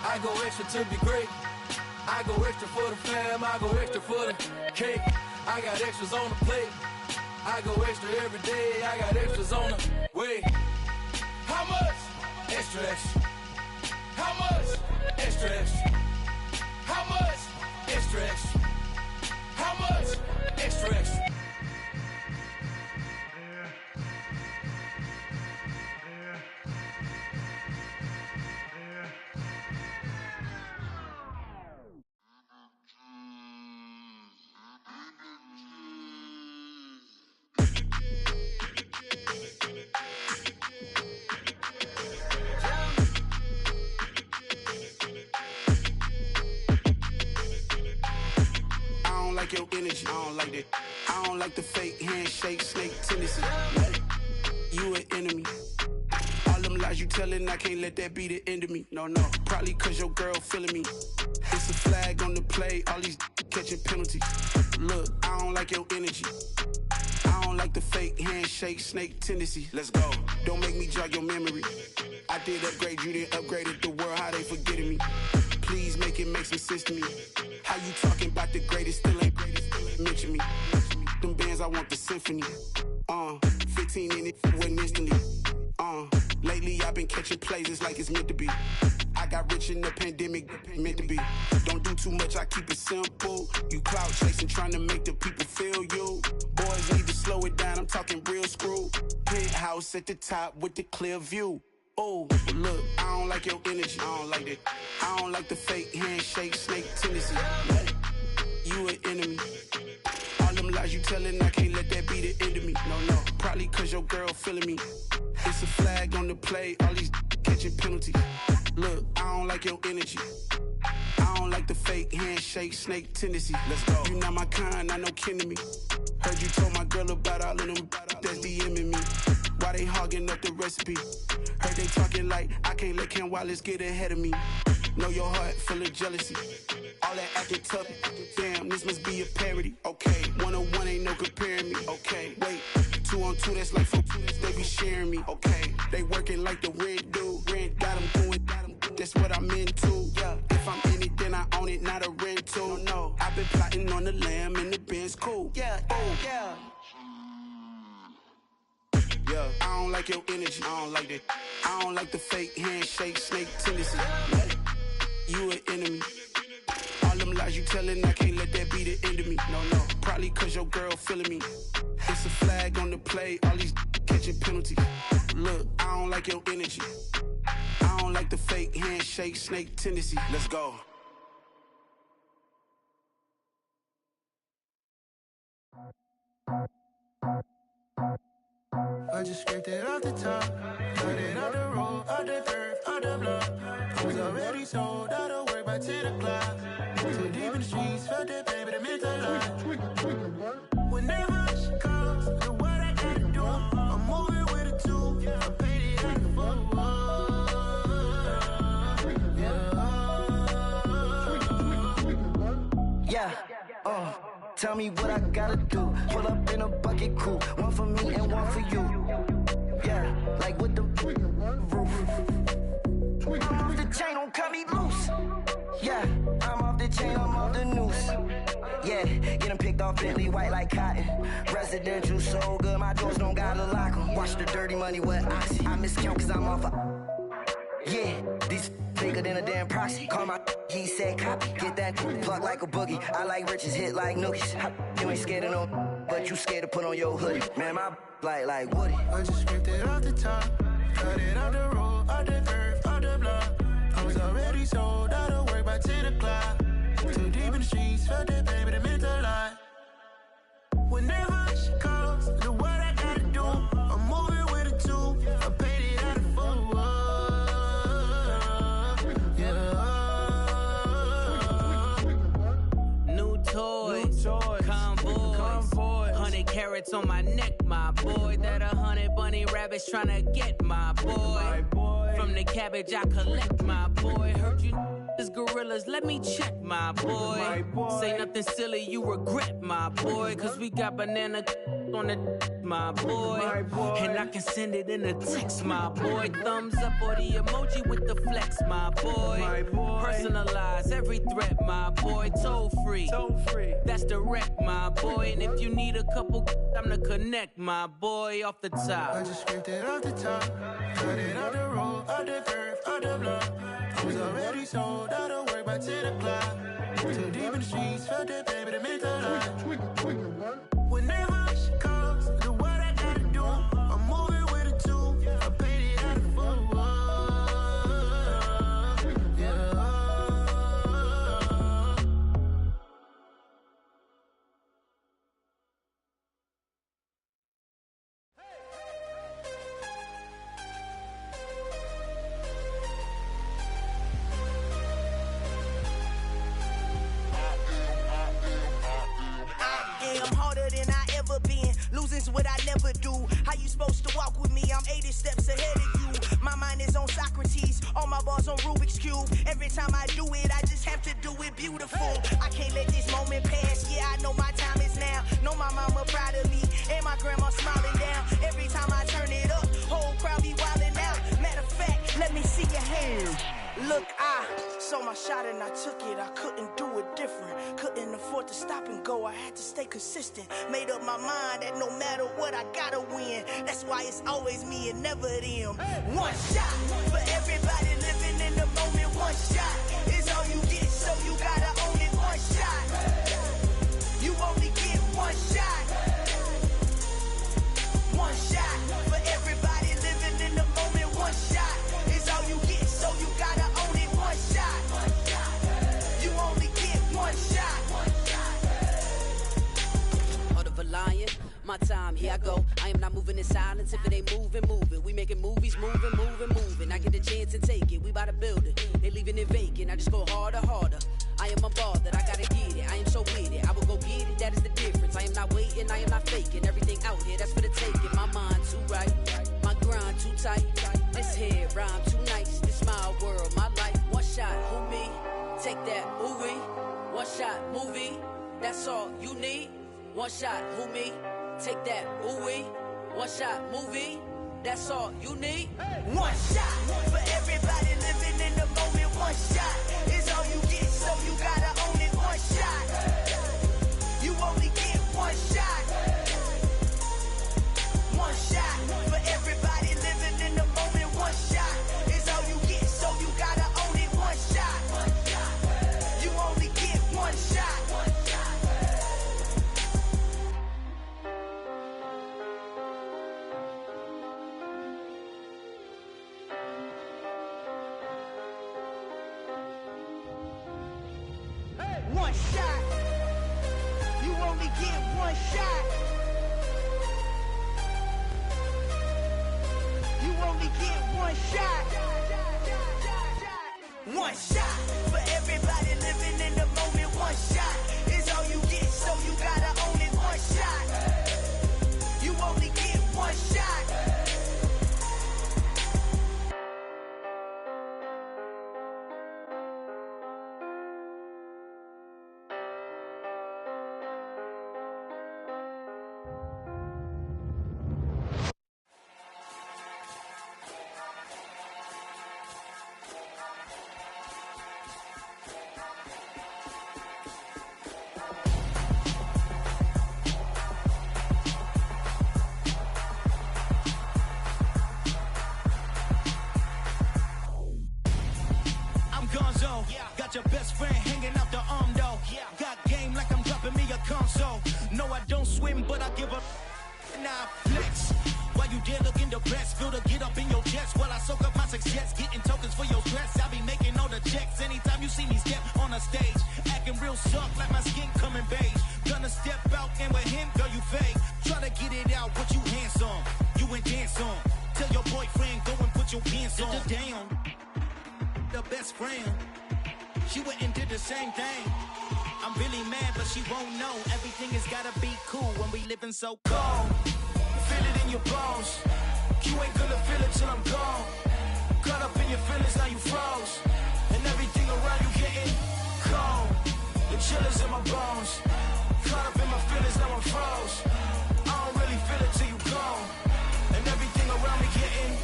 I go extra to be great. I go extra for the fam, I go extra for the cake. I got extras on the plate. I go extra every day, I got extras on the way. How much? Extra, extra. How much? Extra, extra. How much? Extra, extra. How much? Extra, extra. Your energy, I don't like that. I don't like the fake handshake, snake tendency. You an enemy. All them lies you telling, I can't let that be the end of me. No, probably cause your girl feeling me. It's a flag on the play, all these catching penalties. Look, I don't like your energy. I don't like the fake handshake, snake tendency. Let's go. Don't make me jog your memory. I did upgrade, you didn't upgrade it. The world, how they forgetting me. Please make it make some sense to me. How you talking about the greatest, still ain't greatest, mention me. Them bands, I want the symphony. 15 in it, wasn't instantly. Lately I've been catching plays, it's like it's meant to be. I I got rich in the pandemic, meant to be. Don't do too much, I keep it simple. You clout chasing, trying to make the people feel you. Boys need to slow it down, I'm talking real screw. Penthouse at the top with the clear view. Oh, look, I don't like your energy, I don't like that. I don't like the fake handshake, snake tendency. You an enemy. All them lies you telling, I can't let that be the end of me. No, probably cause your girl feeling me. It's a flag on the play, all these catching penalties. Look, I don't like your energy. I don't like the fake handshake, snake tendency. Let's go. You not my kind, I know kin to me. Heard you told my girl about all of them that's DMing me. Why they hogging up the recipe? Heard they talking like I can't let Ken Wallace get ahead of me. Know your heart full of jealousy. All that acting tough, damn, this must be a parody. Okay, 101 ain't no comparing me. Okay, wait, 2 on 2, that's like 4, they be sharing me. Okay, they working like the rent do. Rent got them going, that's what I'm into. Yeah, if I'm in it, then I own it, not a rental. No, I've been plotting on the lamb and the Benz cool. Yeah, yeah. Yeah, I don't like your energy, I don't like that. I don't like the fake handshake, snake tendency. You an enemy. All them lies you telling, I can't let that be the end of me. No, probably cause your girl feeling me. It's a flag on the play, all these catching penalties. Look, I don't like your energy. I don't like the fake handshake, snake tendency. Let's go. I just scraped it off the top, cut it out the road, out the third, out the block. I was already sold, out of work by 10 o'clock. Too deep in the streets, felt that baby, that meant a lot. Whenever she calls, do what I gotta do. I'm moving with a two, I paid it out the foot. Yeah, tell me what I gotta do. Pull up in a bucket crew, one for me and one for you. Yeah, like with the roof. I'm off the chain, don't cut me loose. Yeah, I'm off the chain, I'm off the noose. Yeah, getting picked off Bentley, white like cotton. Residential so good, my doors don't gotta lock 'em. Watch the dirty money with Oxy. I miscount cause I'm off yeah, these bigger than a damn proxy. Call my he said copy. Get that plug like a boogie. I like riches, hit like nookies. You ain't scared of no, but you scared to put on your hoodie. Man, my like Woody. I just scraped it off the top, cut it out the road, out the curve, out the block. I was already sold, out of work by 10 o'clock. Too deep in the streets, felt that baby, that meant a lot. Whenever she calls, do what I gotta do. I'm moving with a two, I paid it out of full. Toy, convoy, 100 carats on my neck, my boy. That 100 bunny rabbits tryna get my boy. From the cabbage I collect, my boy. Heard you is gorillas, let me check, my boy. Say nothing silly, you regret, my boy. Cause we got banana on the my boy. And I can send it in a text, my boy. Thumbs up or the emoji with the flex, my boy. Personalize every threat, my boy. Toll free. That's direct, my boy. And if you need a couple, I'm the connect, my boy. Off the top. I just scraped it off the top, cut it out the road, out the curve, out the block. I was already sold, out of work by 10 o'clock. Too deep in the streets, felt that baby, that meant a lot. Whenever she calls, do what I gotta do. I'm moving with a two, I paid it out of full. Losing's what I never do. How you supposed to walk with me? I'm 80 steps ahead of you. My mind is on Socrates, all my balls on Rubik's Cube. Every time I do it, I just have to do it beautiful. I can't let this moment pass. Yeah, I know my time is now. Know my mama proud of me, and my grandma smiling down. Every time I turn it up, whole crowd be wildin' out. Matter of fact, let me see your hands. Look, I saw my shot and I took it. I couldn't do it different. Couldn't afford to stop and go, I had to stay consistent. Made up my mind that no matter what, I gotta win. That's why it's always me and never them. One shot for everybody living in the moment. One shot is all you get, so you gotta own it. One shot, you only get one shot. One shot for everybody living in the moment. One shot is all you get, so you gotta own it. One shot, you only get one shot. Heart of a lion, my time, here I go. I am not moving in silence. If it ain't moving, move it. We making movies, moving. I get a chance and take it. We bout to build it. They leaving it vacant. I just go harder. I am unbothered. I gotta get it. I am so with it. I will go get it. That is the difference. I am not waiting. I am not faking. Everything out here, that's for the taking. My mind too right. My grind too tight. This head rhyme too nice. This my world, my life. One shot, who me? Take that, ooh-wee. One shot, movie. That's all you need. One shot, who me? Take that, ooh-wee. One shot, movie. That's all you need. One shot for everybody living in the moment. One shot is all you get, so you gotta own it. One shot, you only get one shot. One shot for everybody living in the moment. One shot is all you get, so you gotta own it. One shot, you only get one shot. One shot, you only get one shot. You only get one shot. One shot for everybody living in the moment. One shot is all you get, so you gotta own it. One shot, you only get one shot. Got your best friend hanging out the arm though. Got game like I'm dropping me a console. No, I don't swim, but I give a nah flex. While you there looking depressed, feel the get up in your chest while I soak up my success, getting tokens for your stress. I be making all the checks anytime you see me step on a stage, acting real soft like my skin coming beige. Gonna step out and with him, girl, you fake. Try to get it out, but you handsome. You ain't dance on. Tell your boyfriend go and put your pants on. Down. The best friend. She went and did the same thing. I'm really mad, but she won't know. Everything has gotta be cool when we living so cold. Feel it in your bones. You ain't gonna feel it till I'm gone. Caught up in your feelings, now you froze. And everything around you getting cold. The chillers in my bones. Caught up in my feelings, now I'm froze. I don't really feel it till you gone. And everything around me getting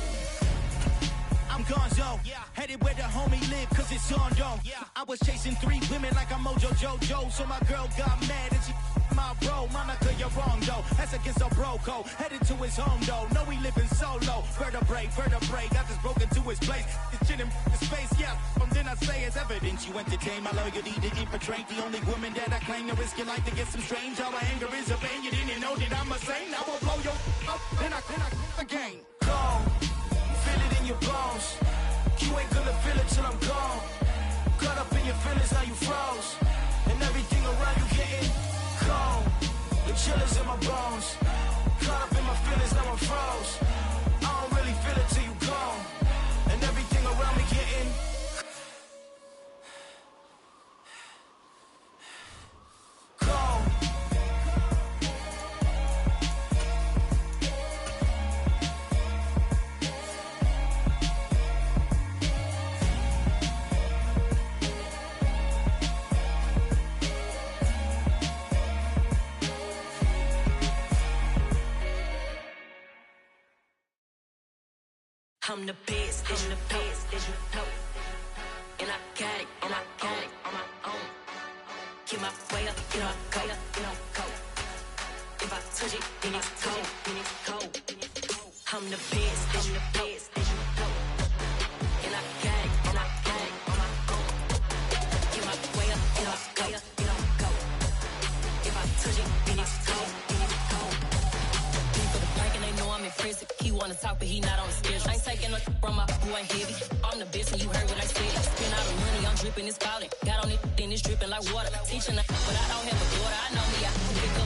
I'm gonzo, headed where the homie live, cause it's on though. I was chasing 3 women like I'm Mojo Jojo, so my girl got mad and she my bro. Monica, you're wrong though, that's against a bro code. Headed to his home though, no we living solo. Vertebrae, got this broken to his place. It's shit in his face, yeah. From then I say it's evidence you entertain my loyalty to infiltrate. The only woman that I claim to risk your life to get some strange. All my anger is a pain, you didn't know that I'm a saint. I will blow your up, then I again. Cold. Feel it in your bones. You ain't gonna feel it till I'm gone. Caught up in your feelings, now you froze. And everything around you getting cold. The chillers in my bones. Caught up in my feelings, now I'm froze. I don't really feel it till you gone. And everything around me getting cold. I'm the best, I'm the best, as you know. And I got it on my own. Get my way up, get my go, get my go. If I touch it, then it's cold, then it's cold. I'm the best, I'm the best, as you go. And I got it, and I got it on my own. Get my way up, get my go, get my go. If I touch it, then it's cold, then it's cold. People the bank and they know I'm in prison. He wanna talk, but he not on the schedule. I ain't taking no from my boy heavy. I'm the best, and you heard what I said. Spend all the money, I'm dripping, it's falling. Got on it, then it's dripping like water. Teaching, but I don't have a daughter. I know me, I can pick up.